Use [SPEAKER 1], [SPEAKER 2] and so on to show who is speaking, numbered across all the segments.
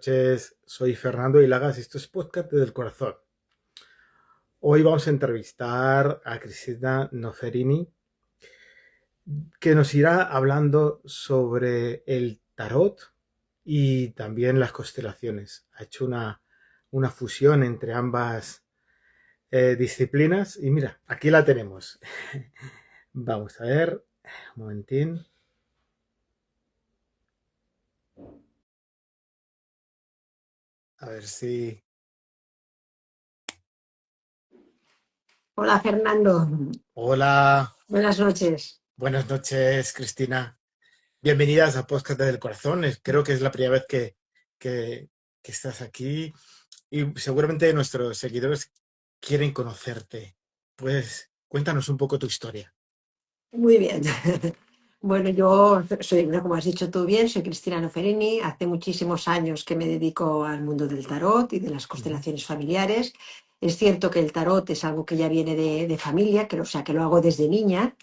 [SPEAKER 1] noches, soy Fernando Hilagas y esto es Podcast del Corazón. Hoy vamos a entrevistar a Cristina Noferini, que nos irá hablando sobre el tarot y también las constelaciones. Ha hecho una fusión entre ambas disciplinas y mira, aquí la tenemos. Vamos a ver, un momentín. A ver si...
[SPEAKER 2] Hola Fernando,
[SPEAKER 1] Hola,
[SPEAKER 2] buenas noches.
[SPEAKER 1] buenas noches, Cristina. Bienvenidas a Podcast del Corazón. Creo que es la primera vez que, que estás aquí y seguramente nuestros seguidores quieren conocerte. Pues cuéntanos un poco tu historia.
[SPEAKER 2] Muy bien. Bueno, yo soy, como has dicho tú bien, soy Cristina Noferini. Hace muchísimos años que me dedico al mundo del tarot y de las
[SPEAKER 1] Ujú.
[SPEAKER 2] constelaciones familiares. Es cierto que el tarot es algo que ya viene de familia, o sea, que lo hago desde niña,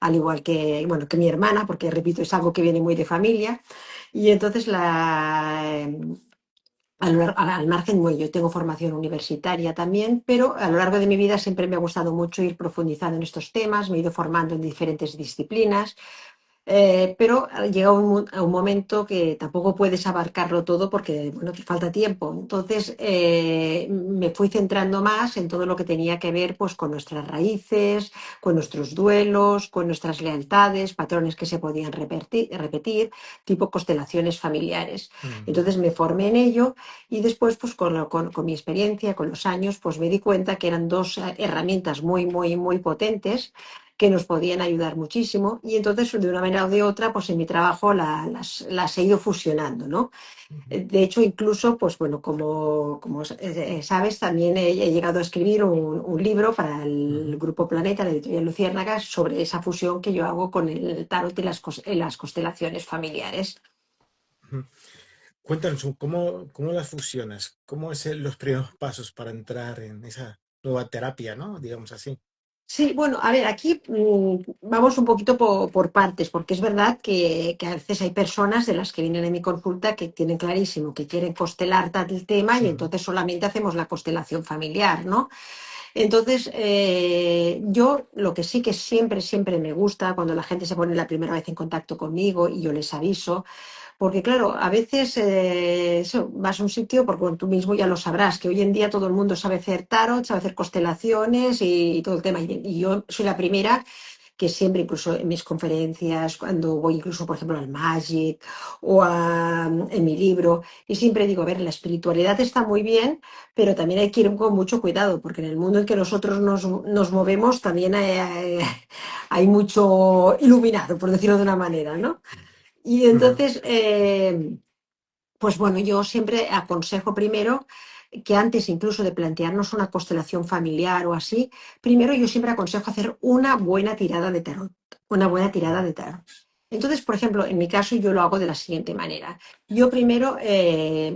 [SPEAKER 2] al igual que, bueno, que mi hermana, porque repito, es algo que viene muy de familia. Y entonces al margen, bueno, yo tengo formación universitaria también, pero a lo largo de mi vida siempre me ha gustado mucho ir profundizando en estos temas, me he ido formando en diferentes disciplinas, pero llega a un momento que tampoco puedes abarcarlo todo porque, bueno, te falta tiempo. Entonces, me fui centrando más en todo lo que tenía que ver pues, con nuestras raíces, con nuestros duelos, con nuestras lealtades, patrones que se podían repetir, tipo constelaciones familiares.
[SPEAKER 1] Mm.
[SPEAKER 2] Entonces, me formé en ello y después, pues, con mi experiencia, con los años, pues me di cuenta que eran dos herramientas muy, muy, muy potentes que nos podían ayudar muchísimo y entonces de una manera o de otra pues en mi trabajo las he ido fusionando, ¿no?
[SPEAKER 1] Ujú.
[SPEAKER 2] De hecho incluso pues bueno como sabes también he llegado a escribir un libro para el
[SPEAKER 1] Ujú.
[SPEAKER 2] Grupo Planeta, la editorial Luciérnagas, sobre esa fusión que yo hago con el tarot y las constelaciones familiares.
[SPEAKER 1] Ujú. Cuéntanos cómo las fusionas, cómo es los primeros pasos para entrar en esa nueva terapia, ¿no? Digamos así.
[SPEAKER 2] Sí, bueno, a ver, aquí vamos un poquito por partes, porque es verdad que a veces hay personas de las que vienen a mi consulta que tienen clarísimo que quieren constelar tal tema y
[SPEAKER 1] Ujú.
[SPEAKER 2] entonces solamente hacemos la constelación familiar, ¿no? Entonces, yo lo que sí que siempre, siempre me gusta cuando la gente se pone la primera vez en contacto conmigo y yo les aviso, porque claro, a veces vas a un sitio, porque bueno, tú mismo ya lo sabrás, que hoy en día todo el mundo sabe hacer tarot, sabe hacer constelaciones y todo el tema. Y yo soy la primera que siempre, incluso en mis conferencias, cuando voy incluso, por ejemplo, al Magic en mi libro, y siempre digo, a ver, la espiritualidad está muy bien, pero también hay que ir con mucho cuidado, porque en el mundo en que nosotros nos movemos también hay mucho iluminado, por decirlo de una manera, ¿no? Y
[SPEAKER 1] Ujú.
[SPEAKER 2] entonces, pues bueno, yo siempre aconsejo primero que antes incluso de plantearnos una constelación familiar o así, primero yo siempre aconsejo hacer una buena tirada de tarot, una buena tirada de tarot. Entonces, por ejemplo, en mi caso yo lo hago de la siguiente manera. Yo primero,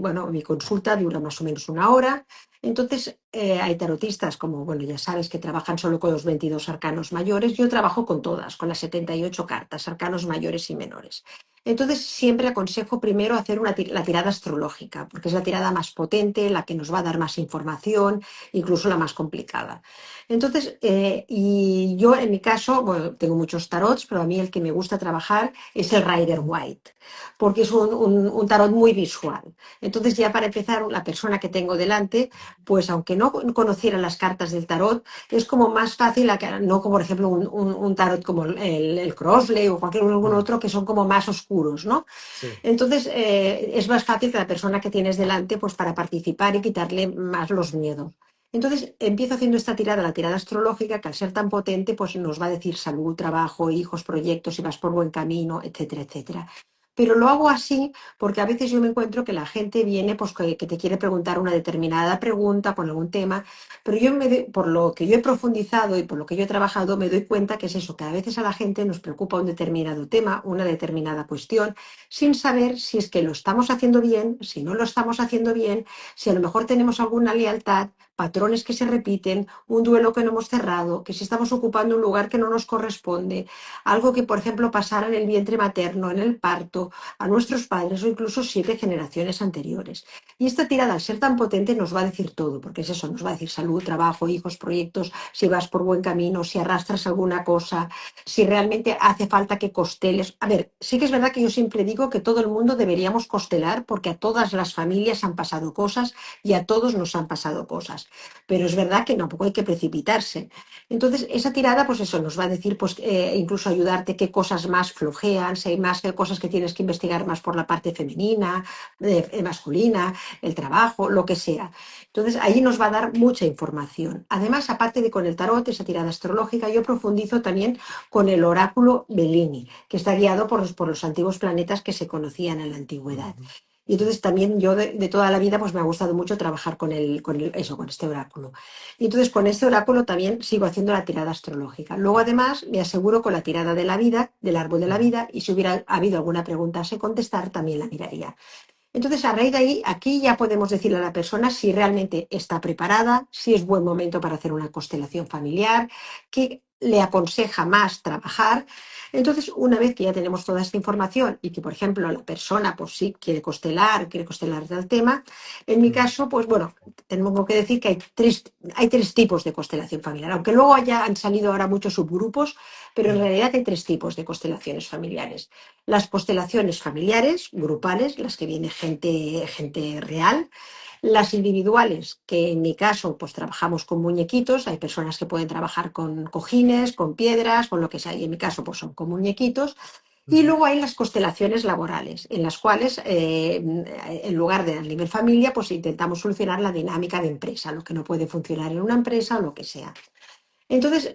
[SPEAKER 2] bueno, mi consulta dura más o menos una hora. Entonces, hay tarotistas como, bueno, ya sabes que trabajan solo con los 22 arcanos mayores. Yo trabajo con todas, con las 78 cartas, arcanos mayores y menores. Entonces, siempre aconsejo primero hacer la tirada astrológica, porque es la tirada más potente, la que nos va a dar más información, incluso la más complicada. Entonces, y yo en mi caso, bueno, tengo muchos tarots, pero a mí el que me gusta trabajar es el Rider White, porque es un tarot muy visual. Entonces, ya para empezar, la persona que tengo delante, pues aunque no conociera las cartas del tarot, es como más fácil, no como por ejemplo un tarot como el Crossley o cualquier algún
[SPEAKER 1] Mm.
[SPEAKER 2] otro que son como más oscuros, ¿no?
[SPEAKER 1] Sí.
[SPEAKER 2] Entonces es más fácil que la persona que tienes delante pues para participar y quitarle más los miedos. Entonces empiezo haciendo esta tirada, la tirada astrológica, que al ser tan potente pues nos va a decir salud, trabajo, hijos, proyectos, si vas por buen camino, etcétera, etcétera. Pero lo hago así porque a veces yo me encuentro que la gente viene pues que te quiere preguntar una determinada pregunta con algún tema, pero por lo que yo he profundizado y por lo que yo he trabajado me doy cuenta que es eso, que a veces a la gente nos preocupa un determinado tema, una determinada cuestión, sin saber si es que lo estamos haciendo bien, si no lo estamos haciendo bien, si a lo mejor tenemos alguna lealtad, patrones que se repiten, un duelo que no hemos cerrado, que si estamos ocupando un lugar que no nos corresponde, algo que, por ejemplo, pasara en el vientre materno, en el parto, a nuestros padres o incluso 7 generaciones anteriores. Y esta tirada, al ser tan potente, nos va a decir todo, porque es eso, nos va a decir salud, trabajo, hijos, proyectos, si vas por buen camino, si arrastras alguna cosa, si realmente hace falta que costeles. A ver, sí que es verdad que yo siempre digo que todo el mundo deberíamos costelar porque a todas las familias han pasado cosas y a todos nos han pasado cosas. Pero es verdad que tampoco hay que precipitarse. Entonces, esa tirada, pues eso, nos va a decir, pues incluso ayudarte qué cosas más flojean, si hay más cosas que tienes que investigar más por la parte femenina, masculina, el trabajo, lo que sea. Entonces, ahí nos va a dar mucha información. Además, aparte de con el tarot, esa tirada astrológica, yo profundizo también con el oráculo Bellini, que está guiado por los antiguos planetas que se conocían en la antigüedad.
[SPEAKER 1] Ujú.
[SPEAKER 2] Y entonces también yo de toda la vida pues me ha gustado mucho trabajar con este oráculo. Y entonces con este oráculo también sigo haciendo la tirada astrológica. Luego además me aseguro con la tirada de la vida, del árbol de la vida, y si hubiera habido alguna pregunta a contestar, también la miraría. Entonces, a raíz de ahí, aquí ya podemos decirle a la persona si realmente está preparada, si es buen momento para hacer una constelación familiar, qué le aconseja más trabajar. Entonces, una vez que ya tenemos toda esta información y que, por ejemplo, la persona, pues sí, quiere constelar del tema, en mi
[SPEAKER 1] Mm.
[SPEAKER 2] caso, pues bueno, tenemos que decir que hay tres tipos de constelación familiar, aunque luego han salido ahora muchos subgrupos, pero en
[SPEAKER 1] Mm.
[SPEAKER 2] realidad hay 3 tipos de constelaciones familiares. Las constelaciones familiares, grupales, las que viene gente real. Las individuales, que en mi caso, pues trabajamos con muñequitos. Hay personas que pueden trabajar con cojines, con piedras, con lo que sea. Y en mi caso, pues son con muñequitos. Y
[SPEAKER 1] Ujú.
[SPEAKER 2] luego hay las constelaciones laborales, en las cuales, en lugar de a nivel familia, pues intentamos solucionar la dinámica de empresa, lo que no puede funcionar en una empresa o lo que sea. Entonces,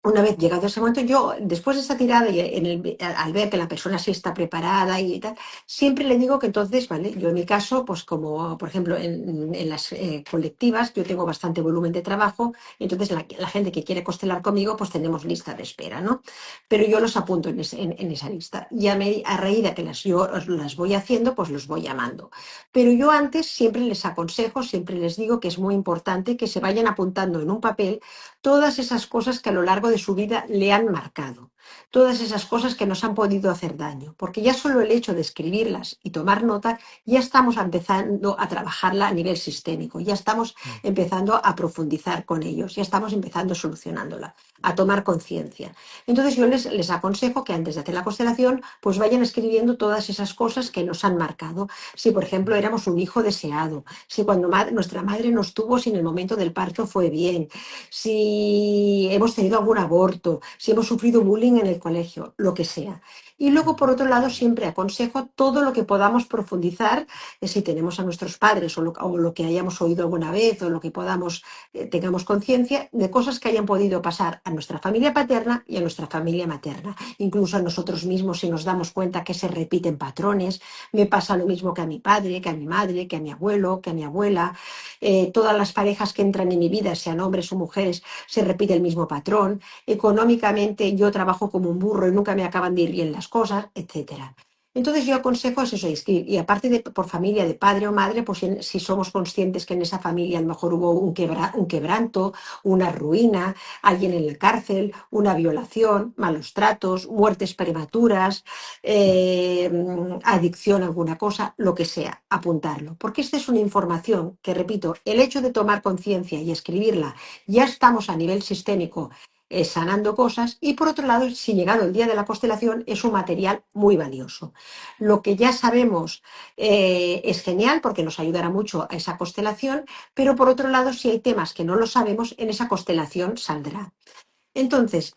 [SPEAKER 2] una vez llegado ese momento, yo, después de esa tirada, y al ver que la persona sí está preparada y tal, siempre le digo que entonces, ¿vale? Yo en mi caso, pues como por ejemplo en las colectivas, yo tengo bastante volumen de trabajo, entonces la gente que quiere constelar conmigo, pues tenemos lista de espera, ¿no? Pero yo los apunto en esa lista. Y a raíz de que yo las voy haciendo, pues los voy llamando. Pero yo antes siempre les aconsejo, siempre les digo que es muy importante que se vayan apuntando en un papel todas esas cosas que a lo largo de su vida le han marcado, todas esas cosas que nos han podido hacer daño, porque ya solo el hecho de escribirlas y tomar nota, ya estamos empezando a trabajarla a nivel sistémico, ya estamos
[SPEAKER 1] Mm.
[SPEAKER 2] empezando a profundizar con ellos, ya estamos empezando solucionándola, a tomar conciencia. Entonces yo les aconsejo que antes de hacer la constelación, pues vayan escribiendo todas esas cosas que nos han marcado. Si, por ejemplo, éramos un hijo deseado, si cuando nuestra madre nos tuvo, si en el momento del parto fue bien, si hemos tenido algún aborto, si hemos sufrido bullying en el colegio, lo que sea. Y luego, por
[SPEAKER 1] Ujú.
[SPEAKER 2] otro lado, siempre aconsejo todo lo que podamos profundizar, si tenemos a nuestros padres o lo que hayamos oído alguna vez o lo que podamos, tengamos conciencia de cosas que hayan podido pasar a nuestra familia paterna y a nuestra familia materna. Incluso a nosotros mismos, si nos damos cuenta que se repiten patrones, me pasa lo mismo que a mi padre, que a mi madre, que a mi abuelo, que a mi abuela. Todas las parejas que entran en mi vida, sean hombres o mujeres, se repite el mismo patrón. Económicamente yo trabajo como un burro y nunca me acaban de ir bien las cosas, etcétera. Entonces yo aconsejo es eso, escribir. Y aparte de por familia, de padre o madre, pues si somos conscientes que en esa familia a lo mejor hubo un quebranto, una ruina, alguien en la cárcel, una violación, malos tratos, muertes prematuras, adicción a alguna cosa, lo que sea, apuntarlo. Porque esta es una información que, repito, el hecho de tomar conciencia y escribirla, ya estamos a nivel sistémico sanando cosas, y por otro lado, si llegado el día de la constelación, es un material muy valioso. Lo que ya sabemos es genial porque nos ayudará mucho a esa constelación, pero por otro lado, si hay temas que no lo sabemos, en esa constelación saldrá. Entonces,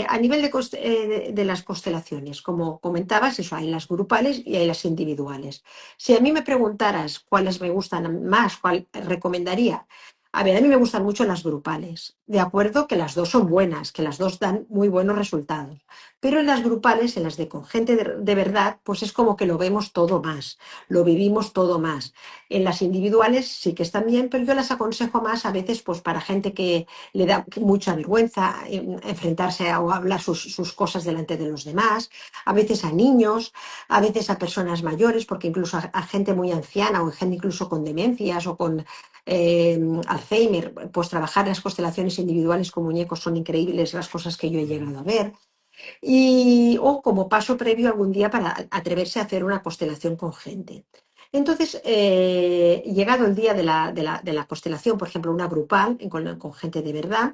[SPEAKER 2] a nivel de las constelaciones, como comentabas, eso, hay las grupales y hay las individuales. Si a mí me preguntaras cuáles me gustan más, cuál recomendaría, a ver, a mí me gustan mucho las grupales. De acuerdo que las dos son buenas, que las dos dan muy buenos resultados. Pero en las grupales, en las de con gente de verdad, pues es como que lo vemos todo más, lo vivimos todo más. En las individuales sí que están bien, pero yo las aconsejo más a veces pues para gente que le da mucha vergüenza enfrentarse o hablar sus cosas delante de los demás, a veces a niños, a veces a personas mayores, porque incluso a gente muy anciana o gente incluso con demencias o con Alzheimer, pues trabajar las constelaciones individuales con muñecos son increíbles las cosas que yo he llegado a ver. O como paso previo algún día para atreverse a hacer una constelación con gente. Entonces, llegado el día de la constelación, por ejemplo, una grupal con gente de verdad,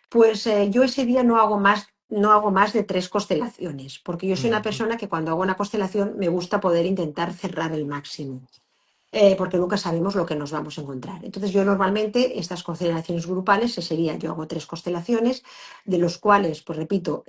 [SPEAKER 2] pues yo ese día no hago más de 3 constelaciones, porque yo soy una
[SPEAKER 1] Ujú,
[SPEAKER 2] persona que cuando hago una constelación me gusta poder intentar cerrar el máximo, porque nunca sabemos lo que nos vamos a encontrar. Entonces yo normalmente estas constelaciones grupales sería, yo hago 3 constelaciones, de los cuales, pues repito,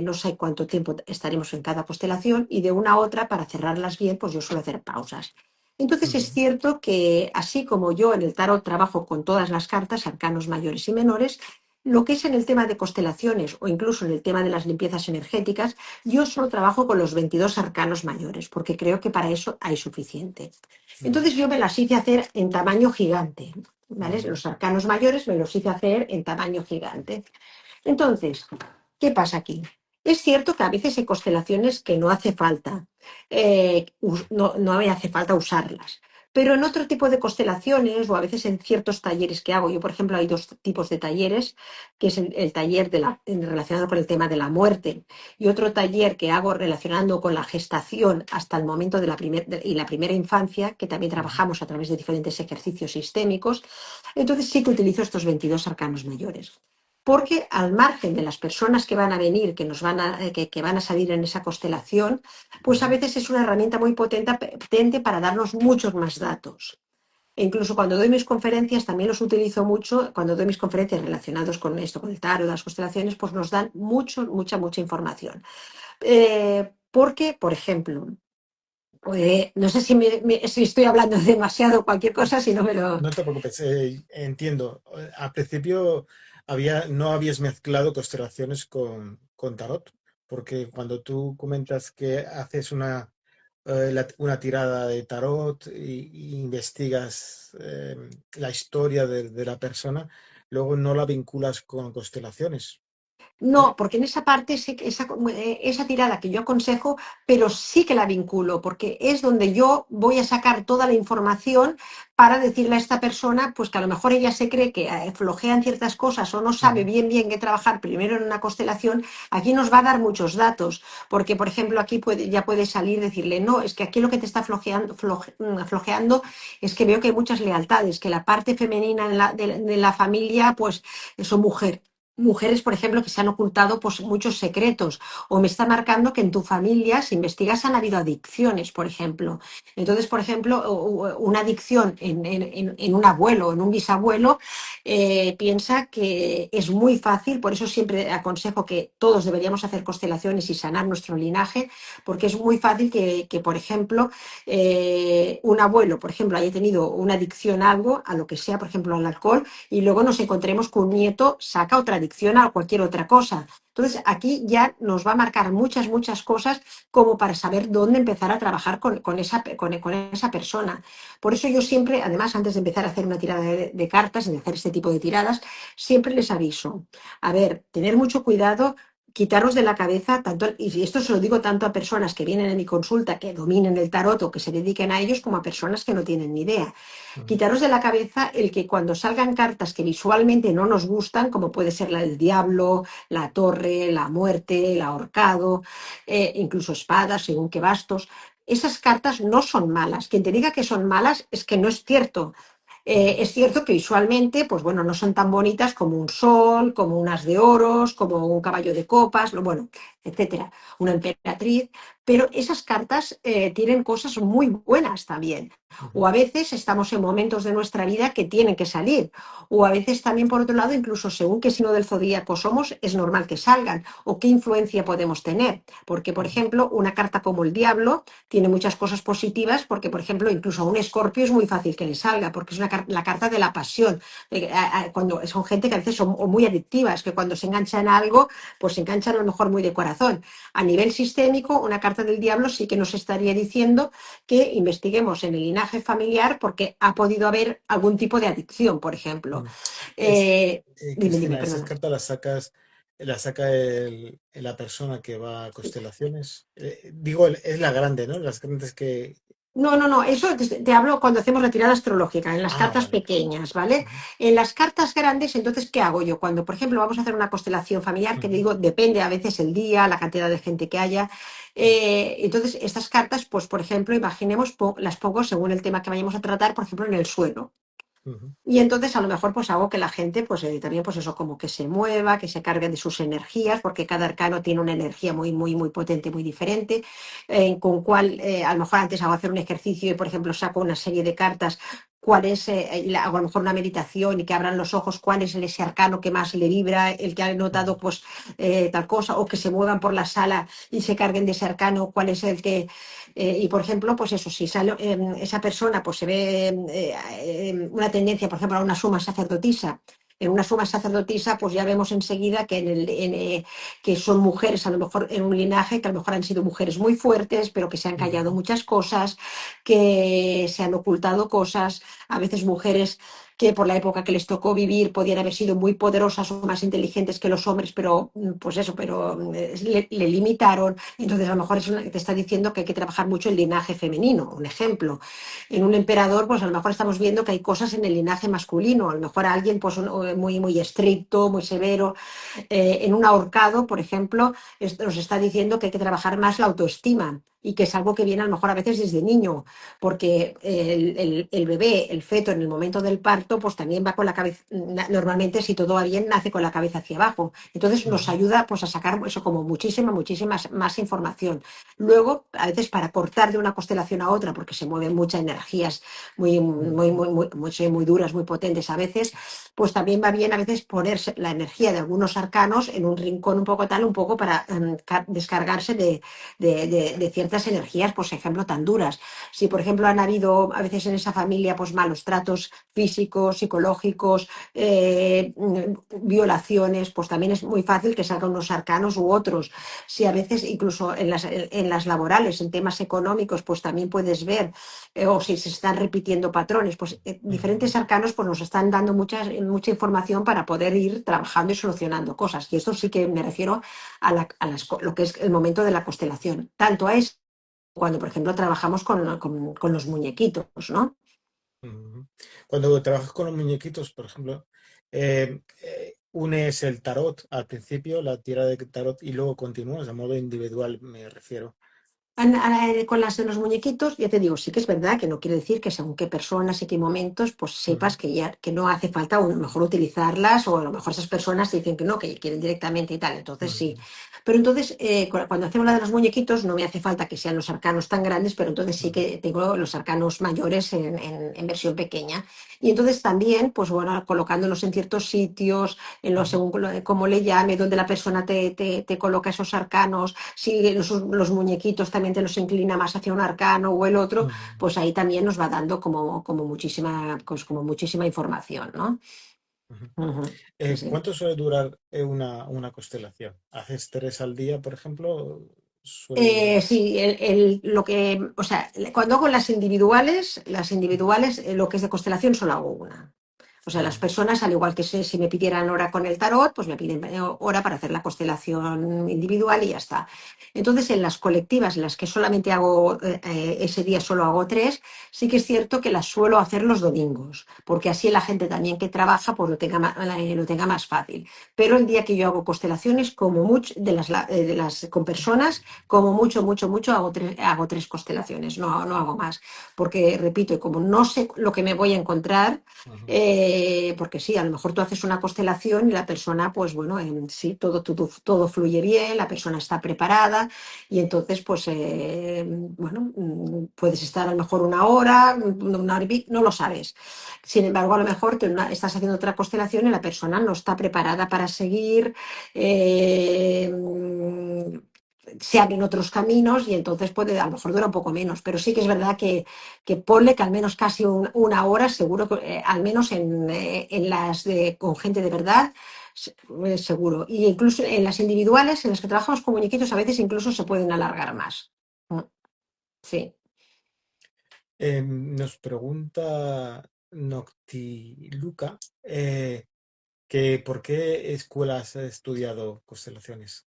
[SPEAKER 2] no sé cuánto tiempo estaremos en cada constelación y de una a otra, para cerrarlas bien, pues yo suelo hacer pausas. Entonces es
[SPEAKER 1] ujú,
[SPEAKER 2] cierto que así como yo en el tarot trabajo con todas las cartas, arcanos mayores y menores, lo que es en el tema de constelaciones o incluso en el tema de las limpiezas energéticas, yo solo trabajo con los 22 arcanos mayores, porque creo que para eso hay suficiente.
[SPEAKER 1] ujú,
[SPEAKER 2] Entonces yo me las hice hacer en tamaño gigante, ¿vale?
[SPEAKER 1] ujú,
[SPEAKER 2] Los arcanos mayores me los hice hacer en tamaño gigante. Entonces, ¿qué pasa aquí? Es cierto que a veces hay constelaciones que no hace falta, no hace falta usarlas. Pero en otro tipo de constelaciones o a veces en ciertos talleres que hago, yo por ejemplo hay 2 tipos de talleres, que es el taller relacionado con el tema de la muerte y otro taller que hago relacionando con la gestación hasta el momento y la primera infancia, que también
[SPEAKER 1] ujú.
[SPEAKER 2] trabajamos a través de diferentes ejercicios sistémicos. Entonces sí que utilizo estos 22 arcanos mayores, porque al margen de las personas que van a venir, que van a salir en esa constelación, pues a
[SPEAKER 1] Ujú.
[SPEAKER 2] veces es una herramienta muy potente para darnos muchos más datos. E incluso cuando doy mis conferencias, también los utilizo mucho, cuando doy mis conferencias relacionadas con esto, con el tarot, las constelaciones, pues nos dan mucha información. Porque, por ejemplo, no sé si estoy hablando demasiado o cualquier cosa, si no me lo...
[SPEAKER 1] No te preocupes, entiendo. Al principio no habías mezclado constelaciones con tarot, porque cuando tú comentas que haces una tirada de tarot y investigas la historia de la persona, luego no la vinculas con constelaciones.
[SPEAKER 2] No, porque en esa parte, esa tirada que yo aconsejo, pero sí que la vinculo, porque es donde yo voy a sacar toda la información para decirle a esta persona, pues que a lo mejor ella se cree que flojean ciertas cosas o no sabe
[SPEAKER 1] Ujú,
[SPEAKER 2] bien qué trabajar primero en una constelación. Aquí nos va a dar muchos datos, porque por ejemplo aquí ya puede salir decirle, no, es que aquí lo que te está flojeando es que veo que hay muchas lealtades, que la parte femenina de la familia, pues son mujeres, por ejemplo, que se han ocultado pues, muchos secretos, o me está marcando que en tu familia, si investigas, han habido adicciones, por ejemplo. Entonces, por ejemplo, una adicción en un abuelo, en un bisabuelo, piensa que es muy fácil, por eso siempre aconsejo que todos deberíamos hacer constelaciones y sanar nuestro linaje, porque es muy fácil que por ejemplo, un abuelo, por ejemplo, haya tenido una adicción a algo, a lo que sea, por ejemplo, al alcohol, y luego nos encontremos que un nieto saca otra adicción a cualquier otra cosa. Entonces, aquí ya nos va a marcar muchas cosas como para saber dónde empezar a trabajar con esa persona. Por eso yo siempre, además, antes de empezar a hacer una tirada de cartas, de hacer este tipo de tiradas, siempre les aviso. A ver, tener mucho cuidado, quitaros de la cabeza, y esto se lo digo tanto a personas que vienen a mi consulta, que dominen el tarot o que se dediquen a ellos, como a personas que no tienen ni idea.
[SPEAKER 1] ujú,
[SPEAKER 2] Quitaros de la cabeza el que cuando salgan cartas que visualmente no nos gustan, como puede ser la del diablo, la torre, la muerte, el ahorcado, incluso espadas, según qué bastos, esas cartas no son malas. Quien te diga que son malas es que no es cierto.
[SPEAKER 1] ujú,
[SPEAKER 2] Es cierto que visualmente, pues bueno, no son tan bonitas como un sol, como unas de oros, como un caballo de copas, bueno, etcétera, una emperatriz, pero esas cartas tienen cosas muy buenas también. O
[SPEAKER 1] ujú,
[SPEAKER 2] a veces estamos en momentos de nuestra vida que tienen que salir, o a veces también, por otro lado, incluso según qué signo del zodíaco somos, es normal que salgan, o qué influencia podemos tener. Porque, por
[SPEAKER 1] ujú,
[SPEAKER 2] ejemplo, una carta como el diablo tiene muchas cosas positivas, porque, por ejemplo, incluso a un escorpio es muy fácil que le salga, porque es la carta de la pasión. Cuando son gente que a veces son muy adictivas, que cuando se enganchan a algo, pues se enganchan a lo mejor muy de corazón. A nivel sistémico, una carta del diablo sí que nos estaría diciendo que investiguemos en el linaje familiar porque ha podido haber algún tipo de adicción, por ejemplo.
[SPEAKER 1] ujú. Es,
[SPEAKER 2] Dime,
[SPEAKER 1] Cristina, esas
[SPEAKER 2] perdona.
[SPEAKER 1] cartas las saca la persona que va a constelaciones. Digo, es la grande, ¿no? Las grandes que...
[SPEAKER 2] No, eso te hablo cuando hacemos la tirada astrológica, en las
[SPEAKER 1] Ah,
[SPEAKER 2] cartas
[SPEAKER 1] vale.
[SPEAKER 2] pequeñas, ¿vale?
[SPEAKER 1] Ujú,
[SPEAKER 2] En las cartas grandes, entonces, ¿qué hago yo? Cuando, por ejemplo, vamos a hacer una constelación familiar, que
[SPEAKER 1] ujú,
[SPEAKER 2] digo, depende a veces el día, la cantidad de gente que haya. Entonces, estas cartas, pues, por ejemplo, imaginemos, las pongo según el tema que vayamos a tratar, por ejemplo, en el suelo.
[SPEAKER 1] ujú,
[SPEAKER 2] Y entonces a lo mejor pues hago que la gente pues también pues eso como que se mueva, que se cargue de sus energías, porque cada arcano tiene una energía muy potente, muy diferente, con cual a lo mejor antes hago hacer un ejercicio y por ejemplo saco una serie de cartas, cuál es, hago a lo mejor una meditación y que abran los ojos, cuál es ese arcano que más le vibra, el que ha notado
[SPEAKER 1] ujú,
[SPEAKER 2] pues tal cosa, o que se muevan por la sala y se carguen de ese arcano, cuál es el que y por ejemplo, pues eso, si sale, esa persona pues se ve una tendencia, por ejemplo, a una suma sacerdotisa, en una suma sacerdotisa, pues ya vemos enseguida que, que son mujeres, a lo mejor en un linaje, que a lo mejor han sido mujeres muy fuertes, pero que se han callado
[SPEAKER 1] ujú,
[SPEAKER 2] muchas cosas, que se han ocultado cosas, a veces mujeres que por la época que les tocó vivir podían haber sido muy poderosas o más inteligentes que los hombres, pero pues eso, pero le limitaron. Entonces, a lo mejor te está diciendo que hay que trabajar mucho el linaje femenino, un ejemplo. En un emperador, pues a lo mejor estamos viendo que hay cosas en el linaje masculino, a lo mejor alguien pues muy estricto, muy severo. En un ahorcado, por ejemplo, nos está diciendo que hay que trabajar más la autoestima y que es algo que viene a lo mejor a veces desde niño, porque el bebé, el feto en el momento del parto, pues también va con la cabeza, normalmente si todo va bien, nace con la cabeza hacia abajo. Entonces nos
[SPEAKER 1] ujú,
[SPEAKER 2] ayuda pues a sacar eso como muchísima más información. Luego, a veces para cortar de una constelación a otra, porque se mueven muchas energías
[SPEAKER 1] ujú,
[SPEAKER 2] muy duras, muy potentes a veces, pues también va bien a veces ponerse la energía de algunos arcanos en un rincón un poco tal, un poco para descargarse de ciertas energías, por ejemplo, tan duras. Si, por ejemplo, han habido a veces en esa familia pues malos tratos físicos, psicológicos, violaciones, pues también es muy fácil que salgan unos arcanos u otros. Si a veces incluso en las laborales, en temas económicos, pues también puedes ver, o si se están repitiendo patrones, pues diferentes
[SPEAKER 1] ujú,
[SPEAKER 2] arcanos pues nos están dando mucha información para poder ir trabajando y solucionando cosas. Y esto sí que me refiero lo que es el momento de la constelación. Tanto a eso cuando, por ejemplo, trabajamos con los muñequitos, ¿no?
[SPEAKER 1] ujú. Cuando trabajas con los muñequitos, por ejemplo, unes el tarot al principio, la tira de tarot, y luego continúas a modo individual, me refiero.
[SPEAKER 2] Con las de los muñequitos, ya te digo, sí que es verdad que no quiere decir que según qué personas y qué momentos, pues
[SPEAKER 1] Ujú,
[SPEAKER 2] sepas que no hace falta a lo mejor utilizarlas o a lo mejor esas personas te dicen que no, que quieren directamente y tal, entonces sí.
[SPEAKER 1] ujú,
[SPEAKER 2] Pero entonces, cuando hacemos la de los muñequitos, no me hace falta que sean los arcanos tan grandes, pero entonces sí
[SPEAKER 1] ujú,
[SPEAKER 2] que tengo los arcanos mayores en versión pequeña. Y entonces también, pues bueno, colocándolos en ciertos sitios,
[SPEAKER 1] ujú,
[SPEAKER 2] según cómo le llame, donde la persona te coloca esos arcanos si los muñequitos también te los inclina más hacia un arcano o el otro,
[SPEAKER 1] ujú,
[SPEAKER 2] pues ahí también nos va dando como muchísima información, ¿no?
[SPEAKER 1] ujú.
[SPEAKER 2] Ujú, sí, sí.
[SPEAKER 1] ¿Cuánto suele durar una constelación? ¿Haces tres al día, por ejemplo? ¿Suele durar?
[SPEAKER 2] Sí, lo que, o sea, cuando hago las
[SPEAKER 1] Ujú,
[SPEAKER 2] individuales, lo que es de constelación solo hago una. O sea, las
[SPEAKER 1] ujú,
[SPEAKER 2] personas, al igual que si me pidieran hora con el tarot, pues me piden hora para hacer la constelación individual y ya está. Entonces, en las colectivas, en las que solamente hago, ese día solo hago tres, sí que es cierto que las suelo hacer los domingos, porque así la gente también que trabaja, pues lo tenga más fácil. Pero el día que yo hago constelaciones, como mucho, de las con personas, como mucho, hago tres constelaciones, no hago más. Porque, repito, y como no sé lo que me voy a encontrar,
[SPEAKER 1] ujú,
[SPEAKER 2] porque sí, a lo mejor tú haces una constelación y la persona, pues bueno, sí, todo fluye bien, la persona está preparada y entonces, pues bueno, puedes estar a lo mejor una hora y no lo sabes. Sin embargo, a lo mejor estás haciendo otra constelación y la persona no está preparada para seguir. eh, se abren otros caminos y entonces puede, a lo mejor dura un poco menos, pero sí que es verdad que ponle que al menos casi una hora, seguro que al menos en las con gente de verdad, seguro. Y incluso en las individuales, en las que trabajamos con muñequitos, a veces incluso se pueden alargar más. Mm, sí.
[SPEAKER 1] Nos pregunta Noctiluca que por qué escuelas has estudiado constelaciones.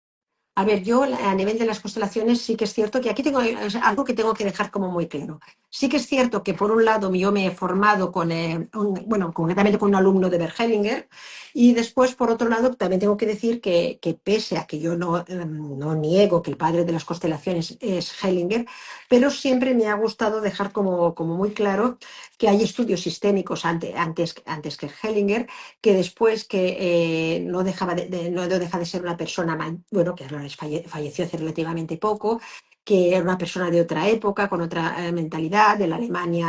[SPEAKER 2] A ver, yo a nivel de las constelaciones sí que es cierto que aquí tengo algo que tengo que dejar como muy claro. Sí que es cierto que por un lado yo me he formado bueno, concretamente con un alumno de Bert Hellinger, y después por otro lado también tengo que decir que pese a que yo no niego que el padre de las constelaciones es Hellinger, pero siempre me ha gustado dejar como muy claro que hay estudios sistémicos antes que Hellinger, que después que no deja de ser una persona, bueno, que falleció hace relativamente poco, que era una persona de otra época, con otra mentalidad, de la Alemania,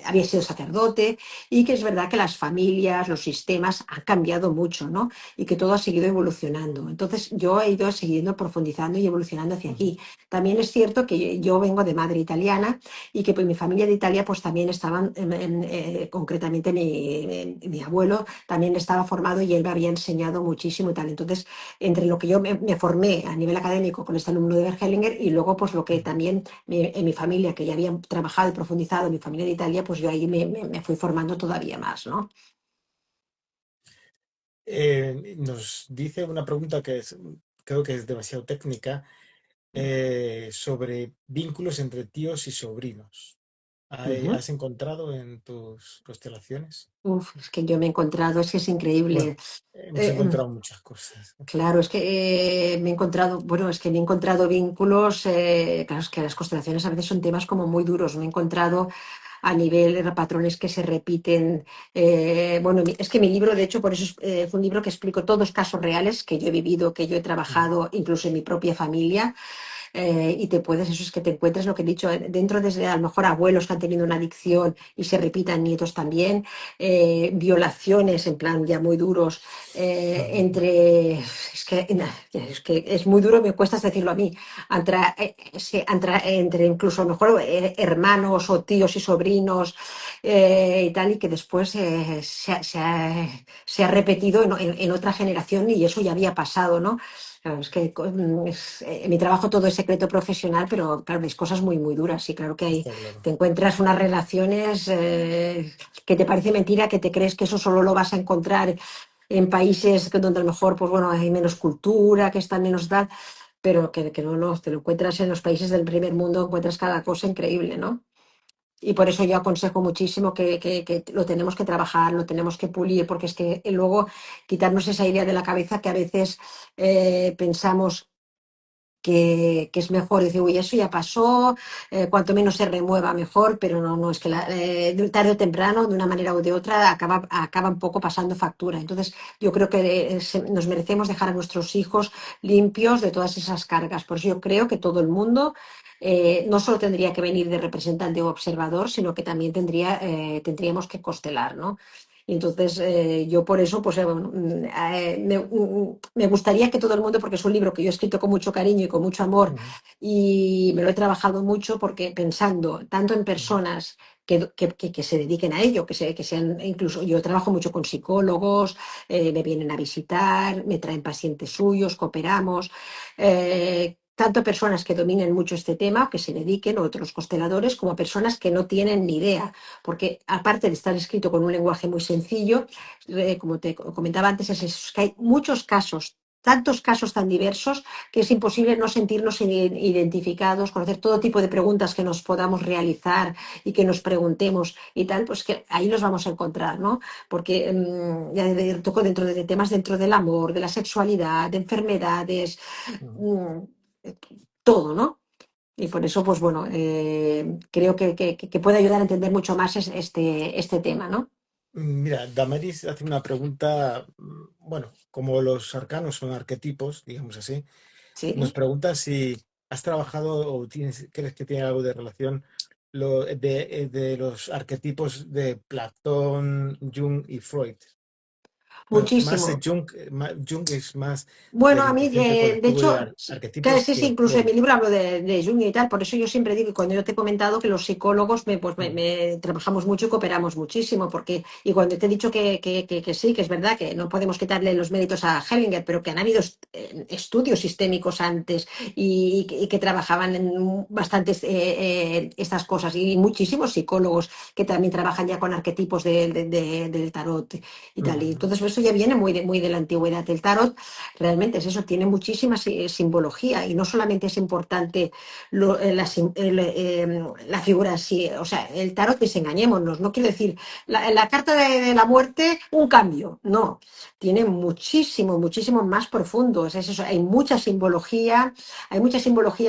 [SPEAKER 2] había sido sacerdote, y que es verdad que las familias, los sistemas han cambiado mucho, ¿no? Y que todo ha seguido evolucionando. Entonces yo he ido siguiendo profundizando y evolucionando hacia
[SPEAKER 1] Ujú.
[SPEAKER 2] aquí. También es cierto que yo vengo de madre italiana y que pues, mi familia de Italia pues también estaban, concretamente mi abuelo también estaba formado y él me había enseñado muchísimo y tal. Entonces, entre lo que yo me formé a nivel académico con este alumno de Bergelinger y luego pues lo que también en mi familia, que ya habían trabajado y profundizado, mi familia de Italia, pues yo ahí me fui formando todavía más, ¿no?
[SPEAKER 1] Nos dice una pregunta que creo que es demasiado técnica, sobre vínculos entre tíos y sobrinos.
[SPEAKER 2] Ujú.
[SPEAKER 1] ¿Has encontrado en tus constelaciones?
[SPEAKER 2] Uf, es que yo me he encontrado, es que es
[SPEAKER 1] Bueno,
[SPEAKER 2] increíble.
[SPEAKER 1] hemos
[SPEAKER 2] Eh,
[SPEAKER 1] encontrado muchas cosas.
[SPEAKER 2] Claro, es que me he encontrado, bueno, es que me he encontrado vínculos, claro, es que las constelaciones a veces son temas como muy duros, me he encontrado a nivel de patrones que se repiten, bueno, es que mi libro, de hecho, por eso es un libro que explico todos casos reales que yo he vivido, que yo he
[SPEAKER 1] Mm,
[SPEAKER 2] trabajado, incluso en mi propia familia, y te puedes, eso es que te encuentres lo que he dicho, dentro desde a lo mejor abuelos que han tenido una adicción y se repitan nietos también, violaciones en plan ya muy duros,
[SPEAKER 1] ujú,
[SPEAKER 2] entre, es que es muy duro, me cuesta decirlo a mí, entre incluso a lo mejor hermanos o tíos y sobrinos y tal, y que después se ha repetido en otra generación y eso ya había pasado, ¿no? Claro, es que en mi trabajo todo es secreto profesional, pero claro, ves cosas muy, muy duras. Y claro que
[SPEAKER 1] está claro.
[SPEAKER 2] te encuentras unas relaciones que te parece mentira, que te crees que eso solo lo vas a encontrar en países donde a lo mejor, pues bueno, hay menos cultura, que están menos tal, pero que no, te lo encuentras en los países del primer mundo, encuentras cada cosa increíble, ¿no? Y por eso yo aconsejo muchísimo que lo tenemos que trabajar, lo tenemos que pulir, porque es que luego quitarnos esa idea de la cabeza que a veces pensamos que es mejor decir, uy, eso ya pasó, cuanto menos se remueva mejor, pero no, es que tarde o temprano, de una manera u de otra, acaba un poco pasando factura. Entonces, yo creo que nos merecemos dejar a nuestros hijos limpios de todas esas cargas. Por eso yo creo que todo el mundo no solo tendría que venir de representante o observador, sino que también tendríamos que constelar, ¿no? Y entonces, yo por eso, pues bueno, me gustaría que todo el mundo, porque es un libro que yo he escrito con mucho cariño y con mucho amor,
[SPEAKER 1] Ujú,
[SPEAKER 2] y me lo he trabajado mucho porque pensando tanto en
[SPEAKER 1] ujú,
[SPEAKER 2] personas que se dediquen a ello, que sean, incluso yo trabajo mucho con psicólogos, me vienen a visitar, me traen pacientes suyos, cooperamos. Tanto personas que dominen mucho este tema, que se dediquen, otros consteladores, como personas que no tienen ni idea, porque aparte de estar escrito con un lenguaje muy sencillo, como te comentaba antes, es que hay muchos casos, tantos casos tan diversos, que es imposible no sentirnos identificados, conocer todo tipo de preguntas que nos podamos realizar y que nos preguntemos y tal, pues que ahí los vamos a encontrar, ¿no? Porque ya toco dentro de temas dentro del amor, de la sexualidad, de enfermedades,
[SPEAKER 1] ujú.
[SPEAKER 2] mm, todo, ¿no? Y por eso, pues bueno, creo que puede ayudar a entender mucho más este tema, ¿no?
[SPEAKER 1] Mira, Damaris hace una pregunta, bueno, como los arcanos son arquetipos, digamos así, nos
[SPEAKER 2] Sí.
[SPEAKER 1] pregunta si has trabajado o crees que tiene algo de relación de los arquetipos de Platón, Jung y Freud. Bueno, más
[SPEAKER 2] Muchísimo.
[SPEAKER 1] Jung es más
[SPEAKER 2] Bueno,
[SPEAKER 1] del
[SPEAKER 2] a mí,
[SPEAKER 1] inconsciente
[SPEAKER 2] de
[SPEAKER 1] colectivo y
[SPEAKER 2] hecho, sí, que
[SPEAKER 1] arquetipos
[SPEAKER 2] sí, sí,
[SPEAKER 1] que
[SPEAKER 2] incluso en
[SPEAKER 1] Freud.
[SPEAKER 2] mi libro hablo de Jung y tal, por eso yo siempre digo, y cuando yo te he comentado que los psicólogos
[SPEAKER 1] Mm,
[SPEAKER 2] trabajamos mucho y cooperamos muchísimo, porque, y cuando te he dicho que sí, que es verdad, que no podemos quitarle los méritos a Hellinger, pero que han habido estudios sistémicos antes y que trabajaban en bastantes estas cosas, y muchísimos psicólogos que también trabajan ya con arquetipos del tarot y tal. Y
[SPEAKER 1] mm,
[SPEAKER 2] entonces, esto ya viene muy de la antigüedad. El tarot realmente es eso, tiene muchísima simbología y no solamente es importante la figura así, o sea, el tarot, desengañémonos, no quiero decir la carta de la muerte, un cambio, no, tiene muchísimo más profundo, es eso, hay mucha simbología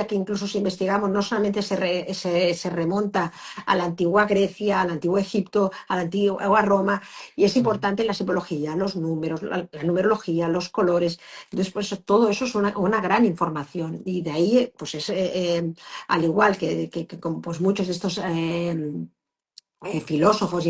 [SPEAKER 2] que incluso si investigamos no solamente se remonta a la antigua Grecia, al antiguo Egipto, a la antigua Roma, y es
[SPEAKER 1] Ujú.
[SPEAKER 2] importante la simbología, los números, la numerología, los colores. Entonces, pues todo eso es una gran información. Y de ahí, pues es al igual que como, pues muchos de estos filósofos,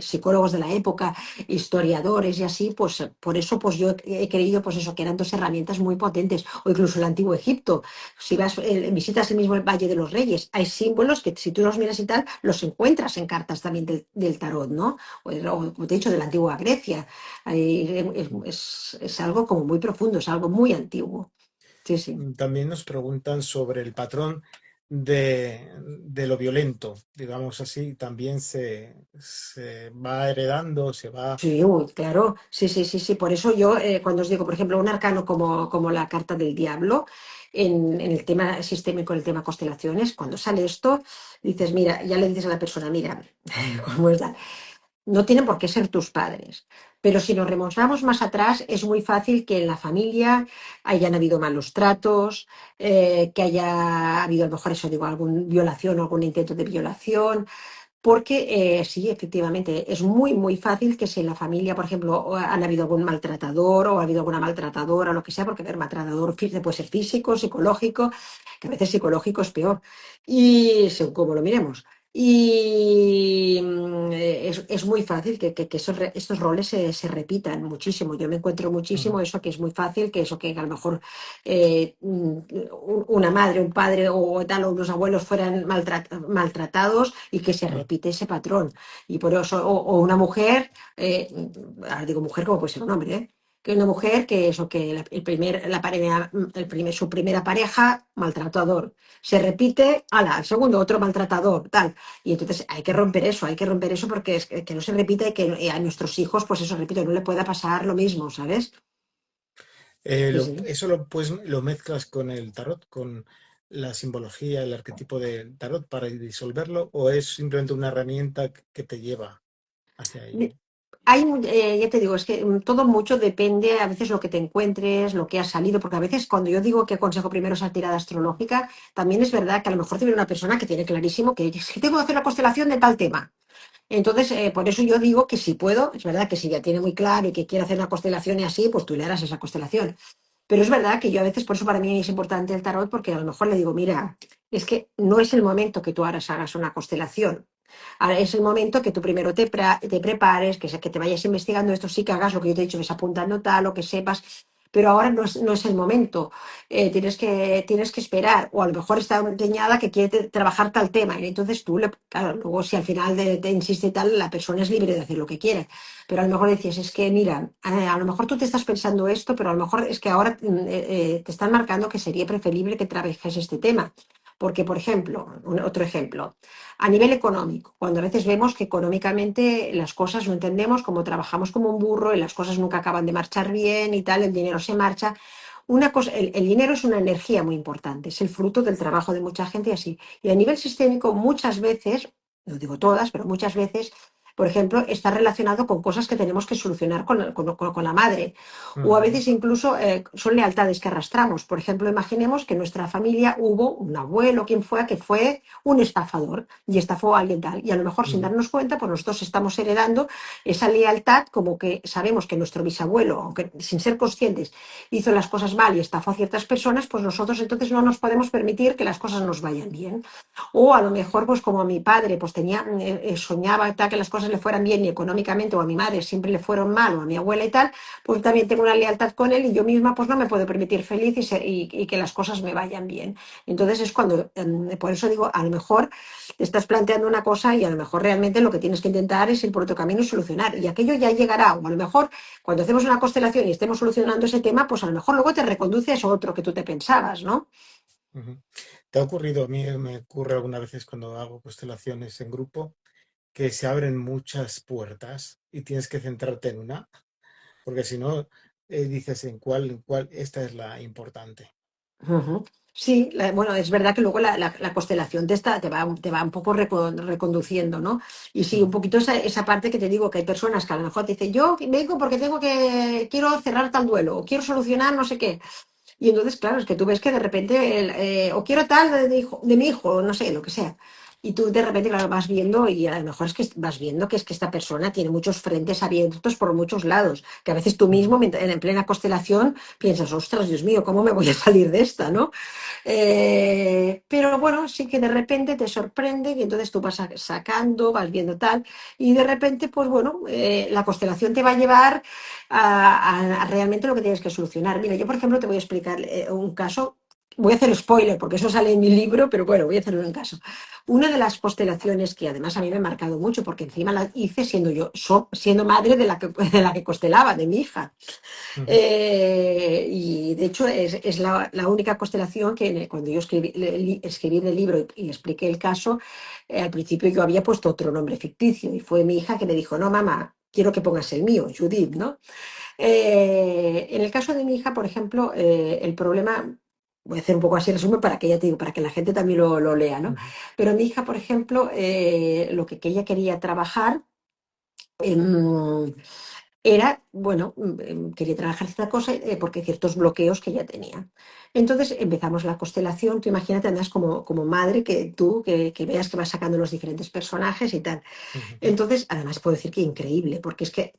[SPEAKER 2] psicólogos de la época, historiadores y así, pues por eso pues yo he creído pues eso, que eran dos herramientas muy potentes, o incluso el antiguo Egipto. Si vas, visitas el mismo Valle de los Reyes, hay símbolos que si tú los miras y tal, los encuentras en cartas también del tarot, ¿no? O, como te he dicho, de la antigua Grecia. Es algo como muy profundo, es algo muy antiguo. Sí, sí.
[SPEAKER 1] También nos preguntan sobre el patrón de lo violento, digamos así, también se va heredando, se va...
[SPEAKER 2] Sí, uy, claro, sí. Por eso yo, cuando os digo, por ejemplo, un arcano como la carta del diablo, en el tema sistémico, en el tema constelaciones, cuando sale esto, dices, mira, ya le dices a la persona, mira, ¿cómo está? No tienen por qué ser tus padres. Pero si nos remontamos más atrás, es muy fácil que en la familia hayan habido malos tratos, que haya habido, a lo mejor eso digo, alguna violación o algún intento de violación, porque sí, efectivamente, es muy fácil que si en la familia, por ejemplo, han habido algún maltratador o ha habido alguna maltratadora o lo que sea, porque ver, maltratador puede ser físico, psicológico, que a veces psicológico es peor, y según como lo miremos. Y es muy fácil que estos roles se repitan muchísimo. Yo me encuentro muchísimo
[SPEAKER 1] Ujú.
[SPEAKER 2] eso que es muy fácil, que eso que a lo mejor una madre, un padre o tal, o unos abuelos fueran maltratados y que se
[SPEAKER 1] Ah,
[SPEAKER 2] repite ese patrón. Y por eso, o una mujer, ahora digo mujer como puede ser un hombre, ¿eh? Que una mujer que eso, que su primera pareja, maltratador. Se repite, ala, al segundo otro maltratador, tal. Y entonces hay que romper eso porque es que no se repita y que a nuestros hijos, pues eso, repito, no le pueda pasar lo mismo, ¿sabes? Sí, sí.
[SPEAKER 1] eso lo, pues, lo mezclas con el tarot, con la simbología, el arquetipo del tarot para disolverlo, o es simplemente una herramienta que te lleva hacia ello.
[SPEAKER 2] Ya te digo, es que todo mucho depende a veces lo que te encuentres, lo que ha salido, porque a veces cuando yo digo que aconsejo primero esa tirada astrológica, también es verdad que a lo mejor te viene una persona que tiene clarísimo que es que tengo que hacer la constelación de tal tema. Entonces, por eso yo digo que si puedo, es verdad que si ya tiene muy claro y que quiere hacer una constelación y así, pues tú le harás esa constelación. Pero es verdad que yo a veces, por eso para mí es importante el tarot, porque a lo mejor le digo, mira, es que no es el momento que tú ahora hagas una constelación. Ahora es el momento que tú primero te prepares, que te vayas investigando esto, sí que hagas lo que yo te he dicho, ves apuntando tal, lo que sepas, pero ahora no es el momento. Tienes que esperar, o a lo mejor está empeñada que quiere trabajar tal tema, y entonces tú, claro, luego si al final te insiste y tal, la persona es libre de hacer lo que quiere. Pero a lo mejor decías, es que mira, a lo mejor tú te estás pensando esto, pero a lo mejor es que ahora te están marcando que sería preferible que trabajes este tema. Porque, por ejemplo, otro ejemplo, a nivel económico, cuando a veces vemos que económicamente las cosas no entendemos, como trabajamos como un burro y las cosas nunca acaban de marchar bien y tal, el dinero se marcha. Una cosa, el dinero es una energía muy importante, es el fruto del trabajo de mucha gente y así. Y a nivel sistémico, muchas veces, no digo todas, pero muchas veces, por ejemplo, está relacionado con cosas que tenemos que solucionar con la madre. O a
[SPEAKER 1] Ujú,
[SPEAKER 2] veces incluso son lealtades que arrastramos. Por ejemplo, imaginemos que en nuestra familia hubo un abuelo, quien fue, que fue un estafador y estafó a alguien tal. Y a lo mejor sin
[SPEAKER 1] ujú,
[SPEAKER 2] darnos cuenta, pues nosotros estamos heredando esa lealtad, como que sabemos que nuestro bisabuelo, aunque sin ser conscientes, hizo las cosas mal y estafó a ciertas personas, pues nosotros entonces no nos podemos permitir que las cosas nos vayan bien. O a lo mejor, pues como a mi padre, pues soñaba tal, que las cosas le fueran bien y económicamente, o a mi madre siempre le fueron mal, o a mi abuela y tal, pues también tengo una lealtad con él y yo misma pues no me puedo permitir feliz y que las cosas me vayan bien. Entonces es cuando, por eso digo, a lo mejor te estás planteando una cosa y a lo mejor realmente lo que tienes que intentar es ir por otro camino y solucionar. Y aquello ya llegará, o a lo mejor cuando hacemos una constelación y estemos solucionando ese tema, pues a lo mejor luego te reconduce a eso otro que tú te pensabas, ¿no?
[SPEAKER 1] ujú. ¿Te ha ocurrido? A mí me ocurre algunas veces cuando hago constelaciones en grupo que se abren muchas puertas y tienes que centrarte en una. porque si no, dices en cuál, esta es la importante.
[SPEAKER 2] Ujú. Sí, bueno, es verdad que luego la constelación te va un poco reconduciendo, ¿no? Y sí, un
[SPEAKER 1] Mm,
[SPEAKER 2] poquito esa parte que te digo, que hay personas que a lo mejor te dicen, yo vengo porque quiero cerrar tal duelo, o quiero solucionar no sé qué. Y entonces, claro, es que tú ves que de repente, o quiero tal de mi hijo, no sé, lo que sea. Y tú de repente, claro, vas viendo, y a lo mejor es que vas viendo que es que esta persona tiene muchos frentes abiertos por muchos lados, que a veces tú
[SPEAKER 1] mm,
[SPEAKER 2] mismo, en plena constelación, piensas, ostras, Dios mío, ¿cómo me voy a salir de esta, no? Pero bueno, sí que de repente te sorprende y entonces tú vas sacando, vas viendo tal, y de repente, pues bueno, la constelación te va a llevar a realmente lo que tienes que solucionar. Mira, yo por ejemplo te voy a explicar un caso. Voy a hacer spoiler porque eso sale en mi libro, pero bueno, voy a hacerlo en caso. Una de las constelaciones que además a mí me ha marcado mucho, porque encima la hice siendo yo, siendo madre de la que constelaba, de mi hija.
[SPEAKER 1] ujú.
[SPEAKER 2] Y de hecho es la única constelación que cuando yo escribí el libro y expliqué el caso, al principio yo había puesto otro nombre ficticio y fue mi hija que me dijo, no, mamá, quiero que pongas el mío, Judith, ¿no? En el caso de mi hija, por ejemplo, el problema, voy a hacer un poco así el resumen para que ya te digo, para que la gente también lo lea, ¿no?
[SPEAKER 1] Ujú,
[SPEAKER 2] Pero mi hija, por ejemplo, lo que ella quería trabajar, em, era, bueno, quería trabajar cierta cosa porque ciertos bloqueos que ella tenía. Entonces empezamos la constelación, tú imagínate, andas como madre, que tú, que veas que vas sacando los diferentes personajes y tal.
[SPEAKER 1] ujú,
[SPEAKER 2] Entonces, además puedo decir que increíble, porque es que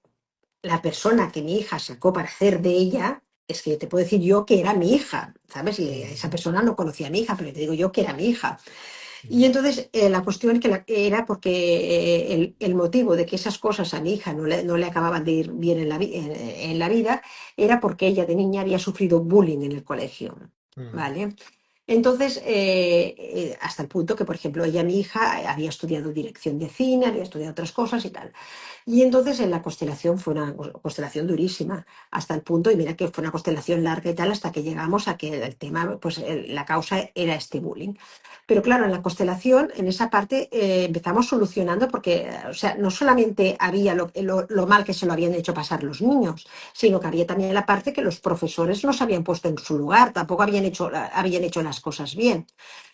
[SPEAKER 2] la persona que mi hija sacó para hacer de ella, es que te puedo decir yo que era mi hija, ¿sabes? Y esa
[SPEAKER 1] ujú,
[SPEAKER 2] persona no conocía a mi hija, pero te digo yo que era mi hija. Y
[SPEAKER 1] ujú,
[SPEAKER 2] entonces la cuestión era porque el motivo de que esas cosas a mi hija no le acababan de ir bien en la vida era porque ella de niña había sufrido bullying en el colegio,
[SPEAKER 1] ujú,
[SPEAKER 2] ¿vale? Entonces, hasta el punto que, por ejemplo, ella, mi hija, había estudiado dirección de cine, había estudiado otras cosas y tal. Y entonces en la constelación fue una constelación durísima, hasta el punto, y mira que fue una constelación larga y tal, hasta que llegamos a que el tema, pues la causa era este bullying. Pero claro, en la constelación, en esa parte, empezamos solucionando porque, o sea, no solamente había lo mal que se lo habían hecho pasar los niños, sino que había también la parte que los profesores no se habían puesto en su lugar, tampoco habían hecho las cosas bien.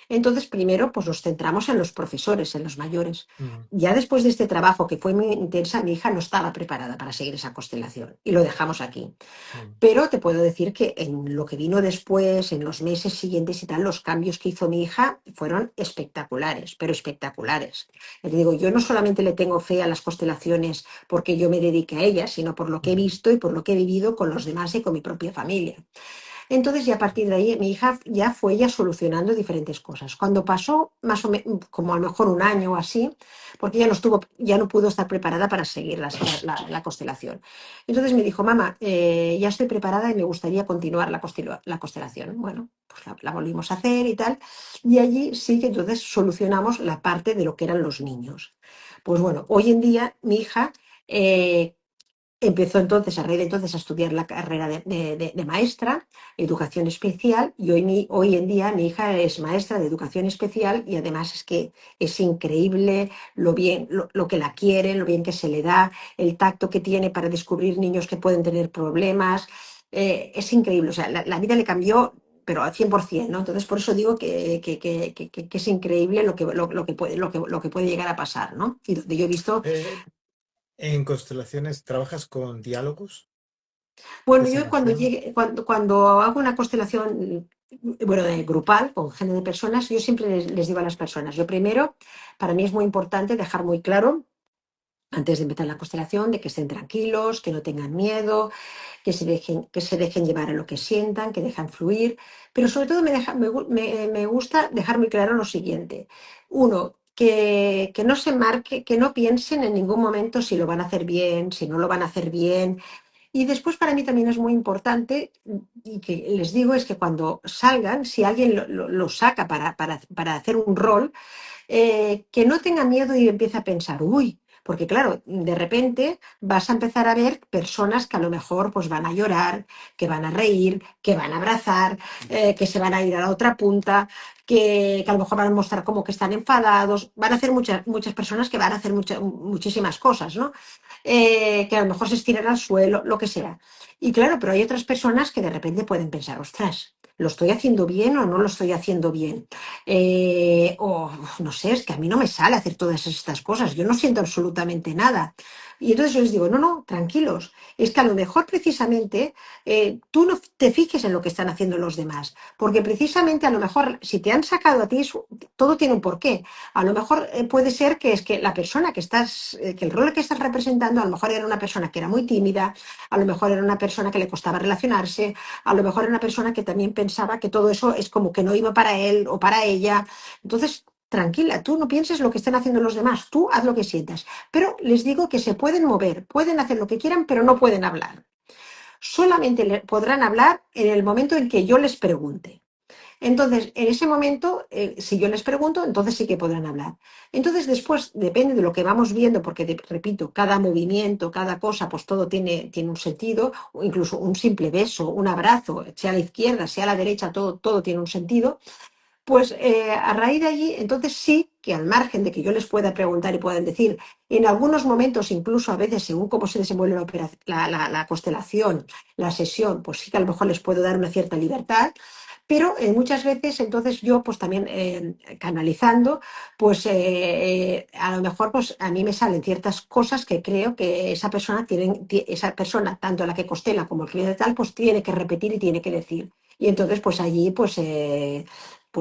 [SPEAKER 2] Entonces, primero, pues nos centramos en los profesores, en los mayores.
[SPEAKER 1] ujú,
[SPEAKER 2] Ya después de este trabajo, que fue muy intensa, mi hija no estaba preparada para seguir esa constelación y lo dejamos aquí.
[SPEAKER 1] ujú,
[SPEAKER 2] Pero te puedo decir que en lo que vino después, en los meses siguientes y tal, los cambios que hizo mi hija fueron espectaculares, pero espectaculares. Ya te digo, yo no solamente le tengo fe a las constelaciones porque yo me dedique a ellas, sino por lo que he
[SPEAKER 1] ujú.
[SPEAKER 2] visto y por lo que he vivido con los demás y con mi propia familia. Entonces, ya a partir de ahí, mi hija ya fue ella solucionando diferentes cosas. Cuando pasó más o menos, como a lo mejor un año o así, porque ya no pudo estar preparada para seguir la constelación. Entonces me dijo, mamá, ya estoy preparada y me gustaría continuar la constelación. Bueno, pues la volvimos a hacer y tal. Y allí sí que entonces solucionamos la parte de lo que eran los niños. Pues bueno, hoy en día mi hija empezó entonces, a raíz de entonces, a estudiar la carrera de maestra, educación especial, y hoy en día mi hija es maestra de educación especial y además es que es increíble lo bien, lo que la quieren, lo bien que se le da, el tacto que tiene para descubrir niños que pueden tener problemas. Es increíble, o sea, la vida le cambió pero al 100%, ¿no? Entonces, por eso digo que es increíble lo que puede llegar a pasar, ¿no? Y donde yo he visto.
[SPEAKER 1] Eh, en constelaciones, ¿trabajas con diálogos de
[SPEAKER 2] Bueno, yo cuando
[SPEAKER 1] sanación?
[SPEAKER 2] llegue, cuando hago una constelación, bueno, grupal, con género de personas, yo siempre les digo a las personas, yo primero, para mí es muy importante dejar muy claro, antes de empezar la constelación, de que estén tranquilos, que no tengan miedo, que se dejen llevar a lo que sientan, que dejan fluir, pero sobre todo me gusta dejar muy claro lo siguiente. Uno, que no se marque, que no piensen en ningún momento si lo van a hacer bien, si no lo van a hacer bien, y después para mí también es muy importante, y que les digo, es que cuando salgan, si alguien lo saca para hacer un rol, que no tenga miedo y empiece a pensar, uy, porque claro, de repente vas a empezar a ver personas que a lo mejor pues van a llorar, que van a reír, que van a abrazar, que se van a ir a la otra punta, que a lo mejor van a mostrar como que están enfadados, van a hacer muchas personas que van a hacer muchísimas cosas, ¿no? Que a lo mejor se estiran al suelo, lo que sea. Y claro, pero hay otras personas que de repente pueden pensar, ostras, ¿lo estoy haciendo bien o no lo estoy haciendo bien? O no sé, es que a mí no me sale hacer todas estas cosas, yo no siento absolutamente nada. Y entonces yo les digo, no, no, tranquilos, es que a lo mejor precisamente tú no te fijes en lo que están haciendo los demás, porque precisamente a lo mejor si te han sacado a ti, todo tiene un porqué. A lo mejor puede ser que es que la persona que estás, que el rol que estás representando, a lo mejor era una persona que era muy tímida, a lo mejor era una persona que le costaba relacionarse, a lo mejor era una persona que también pensaba que todo eso es como que no iba para él o para ella. Entonces, tranquila, tú no pienses lo que estén haciendo los demás, tú haz lo que sientas. Pero les digo que se pueden mover, pueden hacer lo que quieran, pero no pueden hablar. Solamente podrán hablar en el momento en que yo les pregunte. Entonces, en ese momento, si yo les pregunto, entonces sí que podrán hablar. Entonces, después, depende de lo que vamos viendo, porque, repito, cada movimiento, cada cosa, pues todo tiene un sentido, o incluso un simple beso, un abrazo, sea a la izquierda, sea a la derecha, todo tiene un sentido. Pues a raíz de allí, entonces sí que al margen de que yo les pueda preguntar y puedan decir, en algunos momentos, incluso a veces, según cómo se desenvuelve la constelación, la sesión, pues sí que a lo mejor les puedo dar una cierta libertad, pero muchas veces, entonces yo pues también canalizando, pues a lo mejor pues a mí me salen ciertas cosas que creo que esa persona, tanto la que constela como el cliente tal, pues tiene que repetir y tiene que decir. Y entonces pues allí pues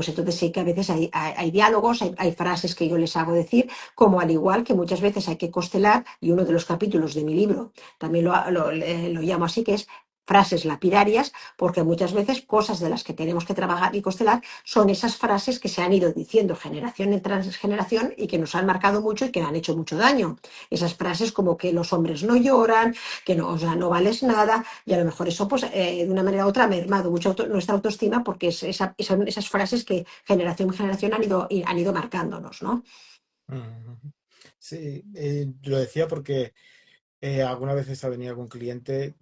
[SPEAKER 2] entonces sí que a veces hay diálogos, hay frases que yo les hago decir, como al igual que muchas veces hay que constelar, y uno de los capítulos de mi libro también lo llamo así, que es frases lapidarias, porque muchas veces cosas de las que tenemos que trabajar y constelar son esas frases que se han ido diciendo generación tras generación y que nos han marcado mucho y que han hecho mucho daño. Esas frases como que los hombres no lloran, que no, o sea, no vales nada, y a lo mejor eso, pues, de una manera u otra ha mermado mucho nuestra autoestima porque son esas frases que generación en generación han ido marcándonos, ¿no?
[SPEAKER 1] Ujú. Sí, lo decía porque alguna vez ha venido algún cliente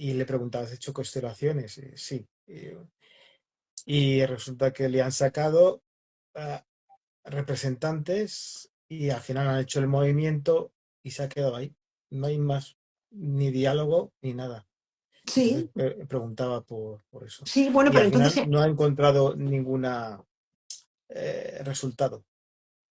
[SPEAKER 1] y le preguntaba, ¿has hecho constelaciones? Sí. Y resulta que le han sacado ah, representantes y al final han hecho el movimiento y se ha quedado ahí. No hay más ni diálogo ni nada. Entonces
[SPEAKER 2] Sí,
[SPEAKER 1] preguntaba por eso.
[SPEAKER 2] sí, bueno,
[SPEAKER 1] Y
[SPEAKER 2] pero
[SPEAKER 1] al
[SPEAKER 2] entonces
[SPEAKER 1] final no ha encontrado ninguna resultado.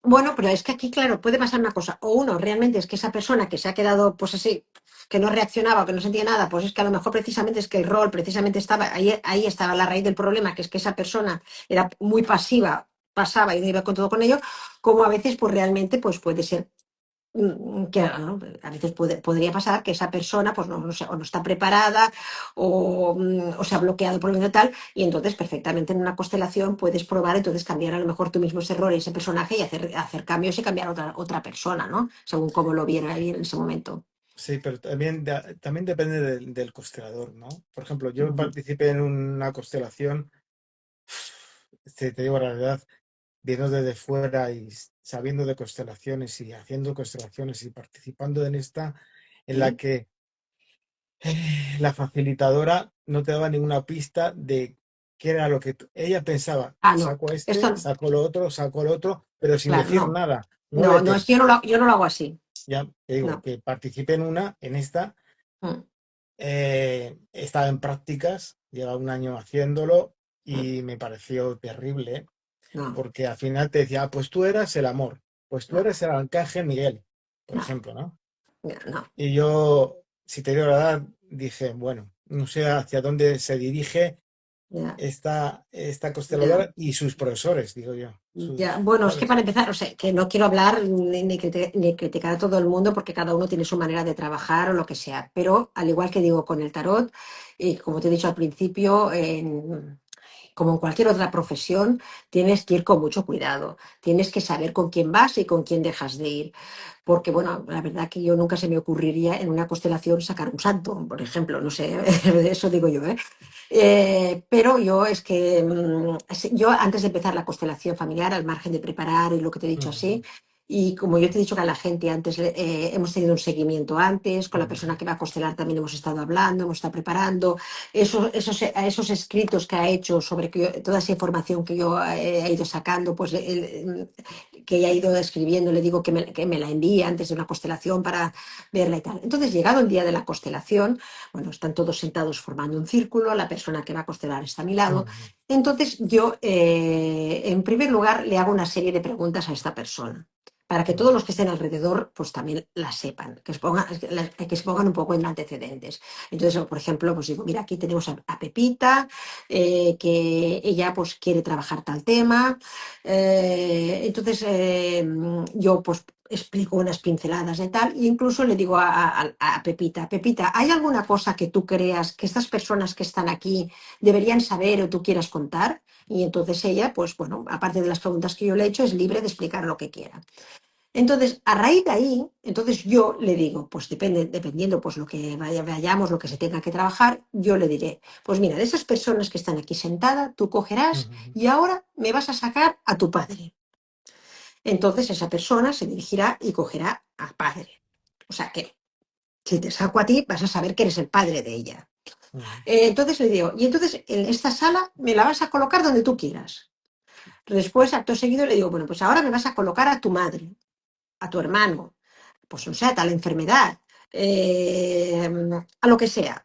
[SPEAKER 2] bueno, pero es que aquí, claro, puede pasar una cosa. O uno, realmente es que esa persona que se ha quedado, pues así, que no reaccionaba, que no sentía nada, pues es que a lo mejor precisamente es que el rol precisamente estaba, ahí estaba la raíz del problema, que es que esa persona era muy pasiva, pasaba y no iba con todo con ello, como a veces, pues realmente, pues puede ser que ¿no? A veces podría pasar que esa persona pues no sé, o no está preparada o se ha bloqueado por lo tal y entonces perfectamente en una constelación puedes probar entonces cambiar a lo mejor tú mismo ese rol y ese personaje y hacer cambios y cambiar a otra persona, ¿no? Según cómo lo viera ahí en ese momento.
[SPEAKER 1] Sí, pero también, también depende del constelador, ¿no? Por ejemplo, yo
[SPEAKER 2] Ujú.
[SPEAKER 1] participé en una constelación, te digo la verdad, viendo desde fuera y sabiendo de constelaciones y haciendo constelaciones y participando en esta, en la
[SPEAKER 2] Sí.
[SPEAKER 1] que la facilitadora no te daba ninguna pista de qué era lo que ella pensaba.
[SPEAKER 2] Ah, no.
[SPEAKER 1] Saco
[SPEAKER 2] Esto,
[SPEAKER 1] este, saco lo otro, pero sin
[SPEAKER 2] claro,
[SPEAKER 1] decir
[SPEAKER 2] no.
[SPEAKER 1] nada.
[SPEAKER 2] No, no,
[SPEAKER 1] Muévete.
[SPEAKER 2] es que yo no lo hago así.
[SPEAKER 1] Ya te digo
[SPEAKER 2] No.
[SPEAKER 1] que participé en esta,
[SPEAKER 2] Mm,
[SPEAKER 1] estaba en prácticas, lleva un año haciéndolo
[SPEAKER 2] mm,
[SPEAKER 1] y me pareció terrible,
[SPEAKER 2] no,
[SPEAKER 1] porque al final te decía, "Ah, pues tú eras el amor, pues tú
[SPEAKER 2] no,
[SPEAKER 1] eres el arcángel Miguel, por
[SPEAKER 2] no,
[SPEAKER 1] ejemplo, ¿no?"
[SPEAKER 2] no.
[SPEAKER 1] Y yo, si te digo la verdad, dije, bueno, no sé hacia dónde se dirige
[SPEAKER 2] Ya,
[SPEAKER 1] esta
[SPEAKER 2] ya.
[SPEAKER 1] consteladora y sus profesores, digo yo,
[SPEAKER 2] Ya,
[SPEAKER 1] sus,
[SPEAKER 2] bueno, es que
[SPEAKER 1] ¿sabes?
[SPEAKER 2] para empezar, o sea, que no quiero hablar ni criticar a todo el mundo porque cada uno tiene su manera de trabajar o lo que sea, pero al igual que digo con el tarot, y como te he dicho al principio, como en cualquier otra profesión, tienes que ir con mucho cuidado, tienes que saber con quién vas y con quién dejas de ir, porque bueno, la verdad que yo nunca se me ocurriría en una constelación sacar un santo, por ejemplo, no sé, eso digo yo, ¿eh? Pero yo es que yo antes de empezar la constelación familiar, al margen de preparar y lo que te he dicho
[SPEAKER 1] Ujú.
[SPEAKER 2] así, Y como yo te he dicho que a la gente antes hemos tenido un seguimiento antes, con la
[SPEAKER 1] ujú,
[SPEAKER 2] persona que va a constelar también hemos estado hablando, hemos estado preparando, esos escritos que ha hecho sobre toda esa información que yo he ido sacando, pues que ella ha ido escribiendo, le digo que me la envíe antes de una constelación para verla y tal. Entonces, llegado el día de la constelación, bueno, están todos sentados formando un círculo, la persona que va a constelar está a mi lado.
[SPEAKER 1] ujú,
[SPEAKER 2] Entonces, yo, en primer lugar, le hago una serie de preguntas a esta persona para que todos
[SPEAKER 1] vale.
[SPEAKER 2] los que estén alrededor pues también la sepan, que se pongan un poco en antecedentes. Entonces, por ejemplo, pues digo, mira, aquí tenemos a Pepita, que ella pues quiere trabajar tal tema. Entonces, yo pues explico unas pinceladas de tal, e incluso le digo a Pepita, Pepita, ¿hay alguna cosa que tú creas que estas personas que están aquí deberían saber o tú quieras contar? Y entonces ella, pues bueno, aparte de las preguntas que yo le he hecho, es libre de explicar lo que quiera. Entonces, a raíz de ahí, entonces yo le digo, pues dependiendo pues lo que vayamos, lo que se tenga que trabajar, yo le diré, pues mira, de esas personas que están aquí sentadas, tú cogerás
[SPEAKER 1] Ujú,
[SPEAKER 2] y ahora me vas a sacar a tu padre. Entonces esa persona se dirigirá y cogerá al padre. O sea que si te saco a ti, vas a saber que eres el padre de ella.
[SPEAKER 1] ujú,
[SPEAKER 2] Entonces le digo, y entonces en esta sala me la vas a colocar donde tú quieras. Después, acto seguido, le digo, bueno, pues ahora me vas a colocar a tu madre, a tu hermano, pues no sé, a tal enfermedad, a lo que sea.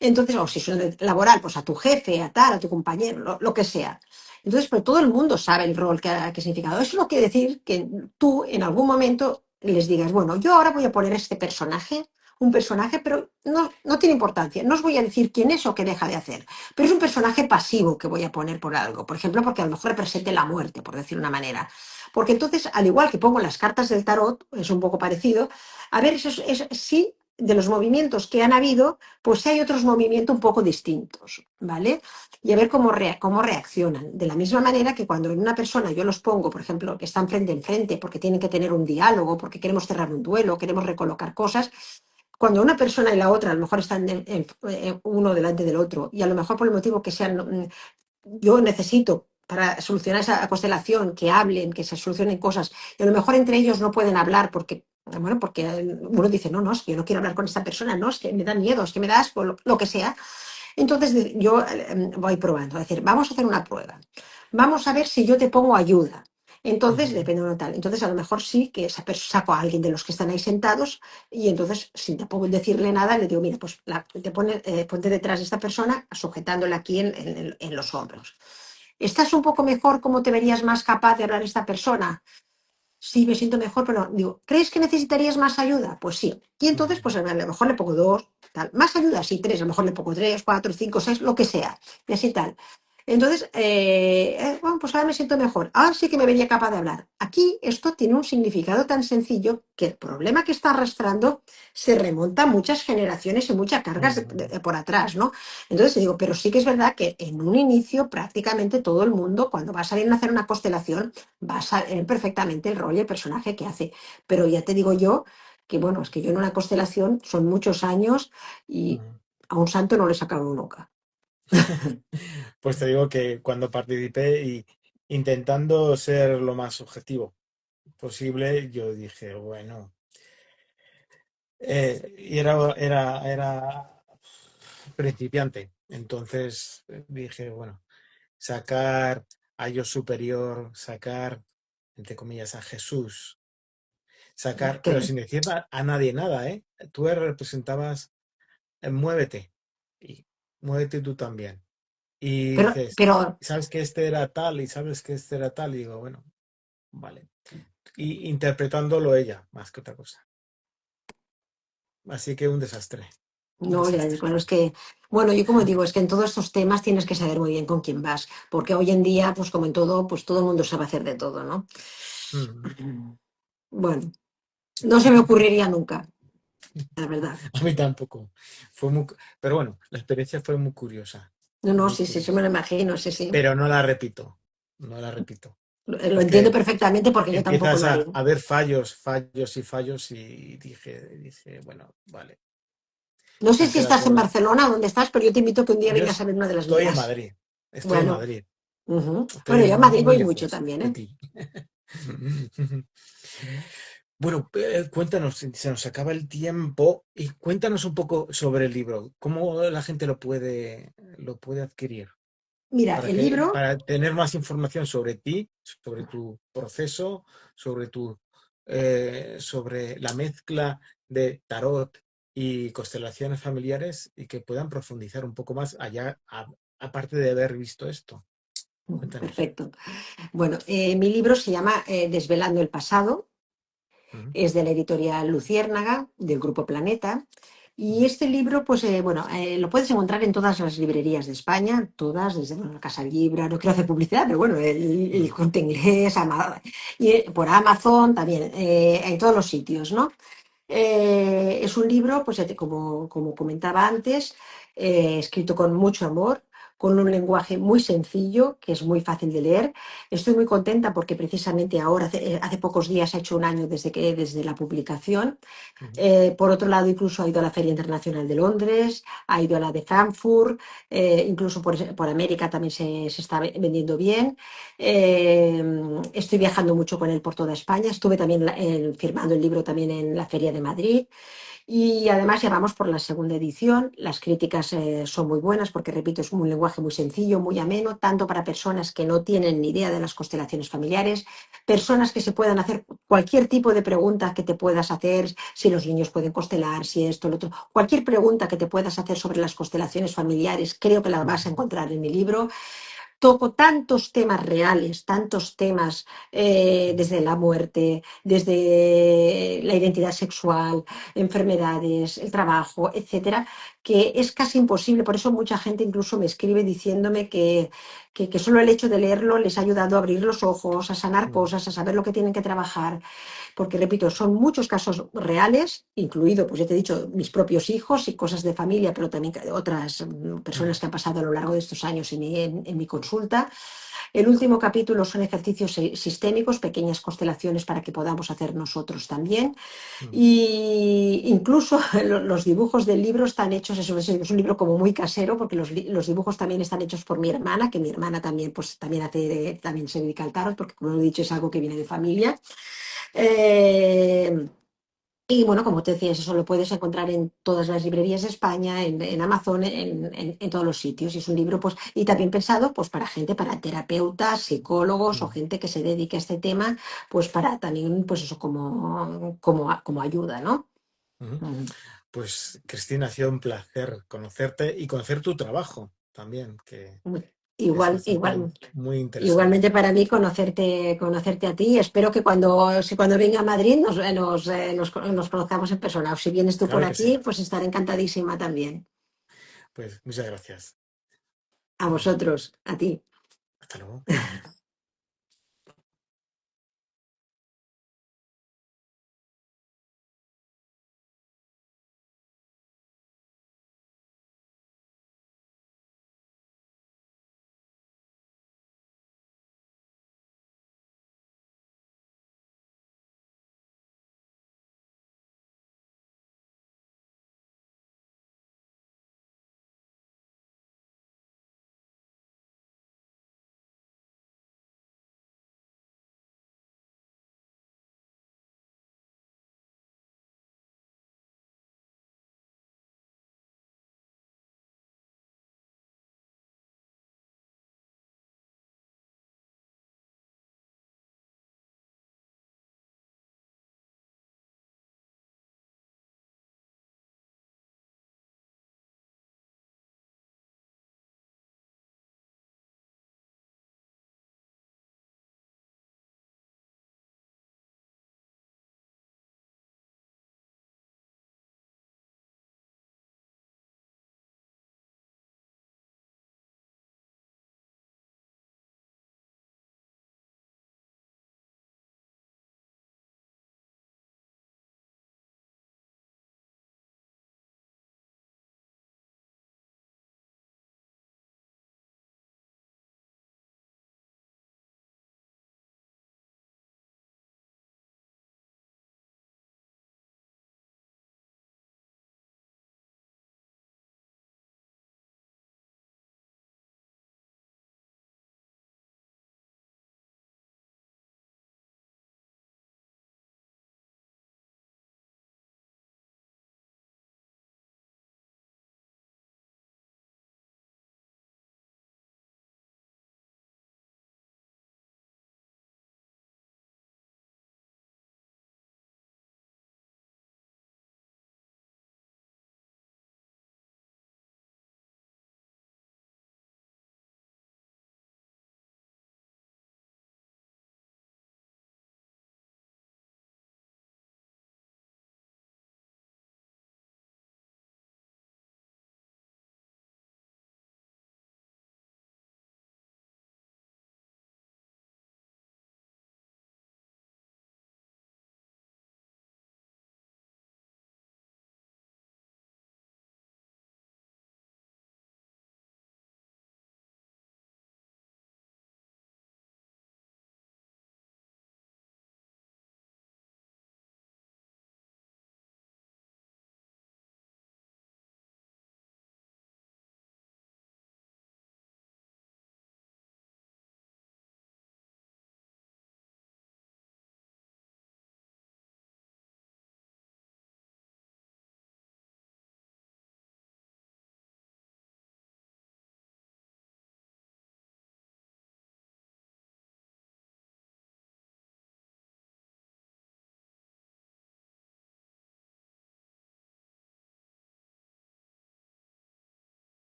[SPEAKER 2] Entonces, o si es laboral, pues a tu jefe, a tal, a tu compañero, lo que sea. Entonces, pues todo el mundo sabe el rol que ha significado. Eso no quiere decir que tú en algún momento les digas, bueno, yo ahora voy a poner este personaje, un personaje, pero no tiene importancia. No os voy a decir quién es o qué deja de hacer, pero es un personaje pasivo que voy a poner por algo. Por ejemplo, porque a lo mejor represente la muerte, por decir una manera. Porque entonces, al igual que pongo las cartas del tarot, es un poco parecido, a ver, sí, de los movimientos que han habido, pues hay otros movimientos un poco distintos, ¿vale? Y a ver cómo reaccionan. De la misma manera que cuando en una persona yo los pongo, por ejemplo, que están frente en frente, porque tienen que tener un diálogo, porque queremos cerrar un duelo, queremos recolocar cosas, cuando una persona y la otra a lo mejor están uno delante del otro, y a lo mejor por el motivo que sean, yo necesito para solucionar esa constelación, que hablen, que se solucionen cosas, y a lo mejor entre ellos no pueden hablar porque, bueno, porque uno dice, no, es que yo no quiero hablar con esta persona, no, es que me da miedo, es que me da asco, lo que sea. Entonces yo voy probando, es decir, vamos a hacer una prueba, vamos a ver si yo te pongo ayuda. Entonces,
[SPEAKER 1] ujú.
[SPEAKER 2] depende de lo tal. Entonces, a lo mejor sí que saco a alguien de los que están ahí sentados y entonces, sin tampoco decirle nada, le digo, mira, pues ponte detrás de esta persona sujetándola aquí en los hombros. ¿Estás un poco mejor? ¿Cómo te verías más capaz de hablar esta persona? Sí, me siento mejor, pero digo, ¿crees que necesitarías más ayuda? Pues sí. Y entonces,
[SPEAKER 1] Ujú.
[SPEAKER 2] pues a lo mejor le pongo dos, tal. Más ayuda, sí, tres, a lo mejor le pongo tres, cuatro, cinco, seis, lo que sea. Y así tal. Entonces, bueno, pues ahora me siento mejor. Ahora sí que me vería capaz de hablar. Aquí esto tiene un significado tan sencillo que el problema que está arrastrando se remonta a muchas generaciones y muchas cargas
[SPEAKER 1] Ujú,
[SPEAKER 2] por atrás, ¿no? Entonces digo, pero sí que es verdad que en un inicio prácticamente todo el mundo, cuando va a salir a hacer una constelación, va a saber perfectamente el rol y el personaje que hace. Pero ya te digo yo que, bueno, es que yo en una constelación son muchos años y
[SPEAKER 1] ujú.
[SPEAKER 2] a un santo no le he sacado nunca.
[SPEAKER 1] Pues te digo que cuando participé y intentando ser lo más objetivo posible, yo dije, bueno, y era principiante. Entonces dije, bueno, sacar a yo superior, sacar, entre comillas, a Jesús, sacar, pero
[SPEAKER 2] Que-
[SPEAKER 1] sin decir a nadie nada, ¿eh? Tú representabas, muévete, y muévete tú también. Y
[SPEAKER 2] pero,
[SPEAKER 1] dices,
[SPEAKER 2] pero
[SPEAKER 1] sabes que este era tal y sabes que este era tal, y digo, bueno, vale. Y interpretándolo ella, más que otra cosa. Así que un
[SPEAKER 2] no, ya,
[SPEAKER 1] desastre.
[SPEAKER 2] claro, es que, bueno, yo como digo, es que en todos estos temas tienes que saber muy bien con quién vas, porque hoy en día, pues como en todo, pues todo el mundo sabe hacer de todo, ¿no?
[SPEAKER 1] Mm.
[SPEAKER 2] Bueno, no se me ocurriría nunca, la verdad.
[SPEAKER 1] A mí tampoco. Pero bueno, la experiencia fue muy curiosa,
[SPEAKER 2] No, no,
[SPEAKER 1] muy
[SPEAKER 2] sí, sí, sí me lo
[SPEAKER 1] curiosa.
[SPEAKER 2] imagino, sí, sí.
[SPEAKER 1] Pero no la repito, no la repito.
[SPEAKER 2] Lo entiendo
[SPEAKER 1] Porque
[SPEAKER 2] perfectamente porque yo tampoco
[SPEAKER 1] empiezas
[SPEAKER 2] lo haría.
[SPEAKER 1] a ver fallos, fallos y fallos y dije, bueno, vale,
[SPEAKER 2] No sé si
[SPEAKER 1] cancela
[SPEAKER 2] estás en
[SPEAKER 1] todo.
[SPEAKER 2] Barcelona o dónde estás, pero yo te invito a que un día
[SPEAKER 1] Yo
[SPEAKER 2] vengas a ver una de las
[SPEAKER 1] estoy en
[SPEAKER 2] mías.
[SPEAKER 1] Madrid, estoy en
[SPEAKER 2] Bueno,
[SPEAKER 1] Madrid,
[SPEAKER 2] ujú.
[SPEAKER 1] estoy
[SPEAKER 2] Bueno, yo a Madrid
[SPEAKER 1] muy
[SPEAKER 2] voy mucho
[SPEAKER 1] lejos
[SPEAKER 2] también,
[SPEAKER 1] de
[SPEAKER 2] ¿eh?
[SPEAKER 1] ti. Bueno, cuéntanos, se nos acaba el tiempo y cuéntanos un poco sobre el libro. ¿Cómo la gente lo puede adquirir?
[SPEAKER 2] Mira, el libro,
[SPEAKER 1] Para tener más información sobre ti, sobre tu proceso, sobre la mezcla de tarot y constelaciones familiares y que puedan profundizar un poco más allá, aparte de haber visto esto. Cuéntanos.
[SPEAKER 2] perfecto. Bueno, mi libro se llama Desvelando el pasado.
[SPEAKER 1] Ujú,
[SPEAKER 2] Es de la editorial Luciérnaga, del Grupo Planeta. Y
[SPEAKER 1] ujú,
[SPEAKER 2] este libro, pues bueno, lo puedes encontrar en todas las librerías de España, todas, desde bueno, la Casa Libra, no quiero hacer publicidad, pero bueno, el
[SPEAKER 1] ujú,
[SPEAKER 2] Corte Inglés, y por Amazon también, en todos los sitios, ¿no? Es un libro, pues como comentaba antes, escrito con mucho amor, con un lenguaje muy sencillo, que es muy fácil de leer. Estoy muy contenta porque precisamente ahora, hace pocos días, ha hecho un año desde la publicación.
[SPEAKER 1] ujú,
[SPEAKER 2] Por otro lado, incluso ha ido a la Feria Internacional de Londres, ha ido a la de Frankfurt, incluso por América también se está vendiendo bien. Estoy viajando mucho con él por toda España. Estuve también firmando el libro también en la Feria de Madrid. Y además ya vamos por la segunda edición. Las críticas son muy buenas porque, repito, es un lenguaje muy sencillo, muy ameno, tanto para personas que no tienen ni idea de las constelaciones familiares, personas que se puedan hacer cualquier tipo de pregunta que te puedas hacer, si los niños pueden constelar, si esto, lo otro, cualquier pregunta que te puedas hacer sobre las constelaciones familiares, creo que la vas a
[SPEAKER 1] ujú,
[SPEAKER 2] encontrar en mi libro. Toco tantos temas reales, tantos temas desde la muerte, desde la identidad sexual, enfermedades, el trabajo, etcétera, que es casi imposible. Por eso mucha gente incluso me escribe diciéndome que solo el hecho de leerlo les ha ayudado a abrir los ojos, a sanar
[SPEAKER 1] ujú,
[SPEAKER 2] cosas, a saber lo que tienen que trabajar, porque repito, son muchos casos reales, incluido, pues ya te he dicho, mis propios hijos y cosas de familia, pero también otras
[SPEAKER 1] ujú,
[SPEAKER 2] personas que han pasado a lo largo de estos años en mi consulta. El último capítulo son ejercicios sistémicos, pequeñas constelaciones para que podamos hacer nosotros también.
[SPEAKER 1] ujú.
[SPEAKER 2] Y incluso los dibujos del libro están hechos, es un libro como muy casero, porque los dibujos también están hechos por mi hermana, que mi hermana también, pues, también se dedica al tarot, porque como he dicho es algo que viene de familia. Eh, y bueno, como te decía, eso lo puedes encontrar en todas las librerías de España, en Amazon, en todos los sitios. Y es un libro, pues, y también pensado, pues, para gente, para terapeutas, psicólogos o
[SPEAKER 1] Ujú,
[SPEAKER 2] gente que se dedique a este tema, pues, para también, pues, eso como ayuda, ¿no?
[SPEAKER 1] ujú.
[SPEAKER 2] Mm.
[SPEAKER 1] Pues Cristina, ha sido un placer conocerte y conocer tu trabajo también, que es
[SPEAKER 2] Igual,
[SPEAKER 1] bastante
[SPEAKER 2] igual,
[SPEAKER 1] muy interesante.
[SPEAKER 2] igualmente para mí conocerte a ti. Espero que cuando venga a Madrid nos conozcamos en persona. O si vienes tú por
[SPEAKER 1] Claro que sí.
[SPEAKER 2] aquí, pues estaré encantadísima también.
[SPEAKER 1] Pues muchas gracias.
[SPEAKER 2] A
[SPEAKER 1] Venga,
[SPEAKER 2] vosotros, a ti.
[SPEAKER 1] hasta luego.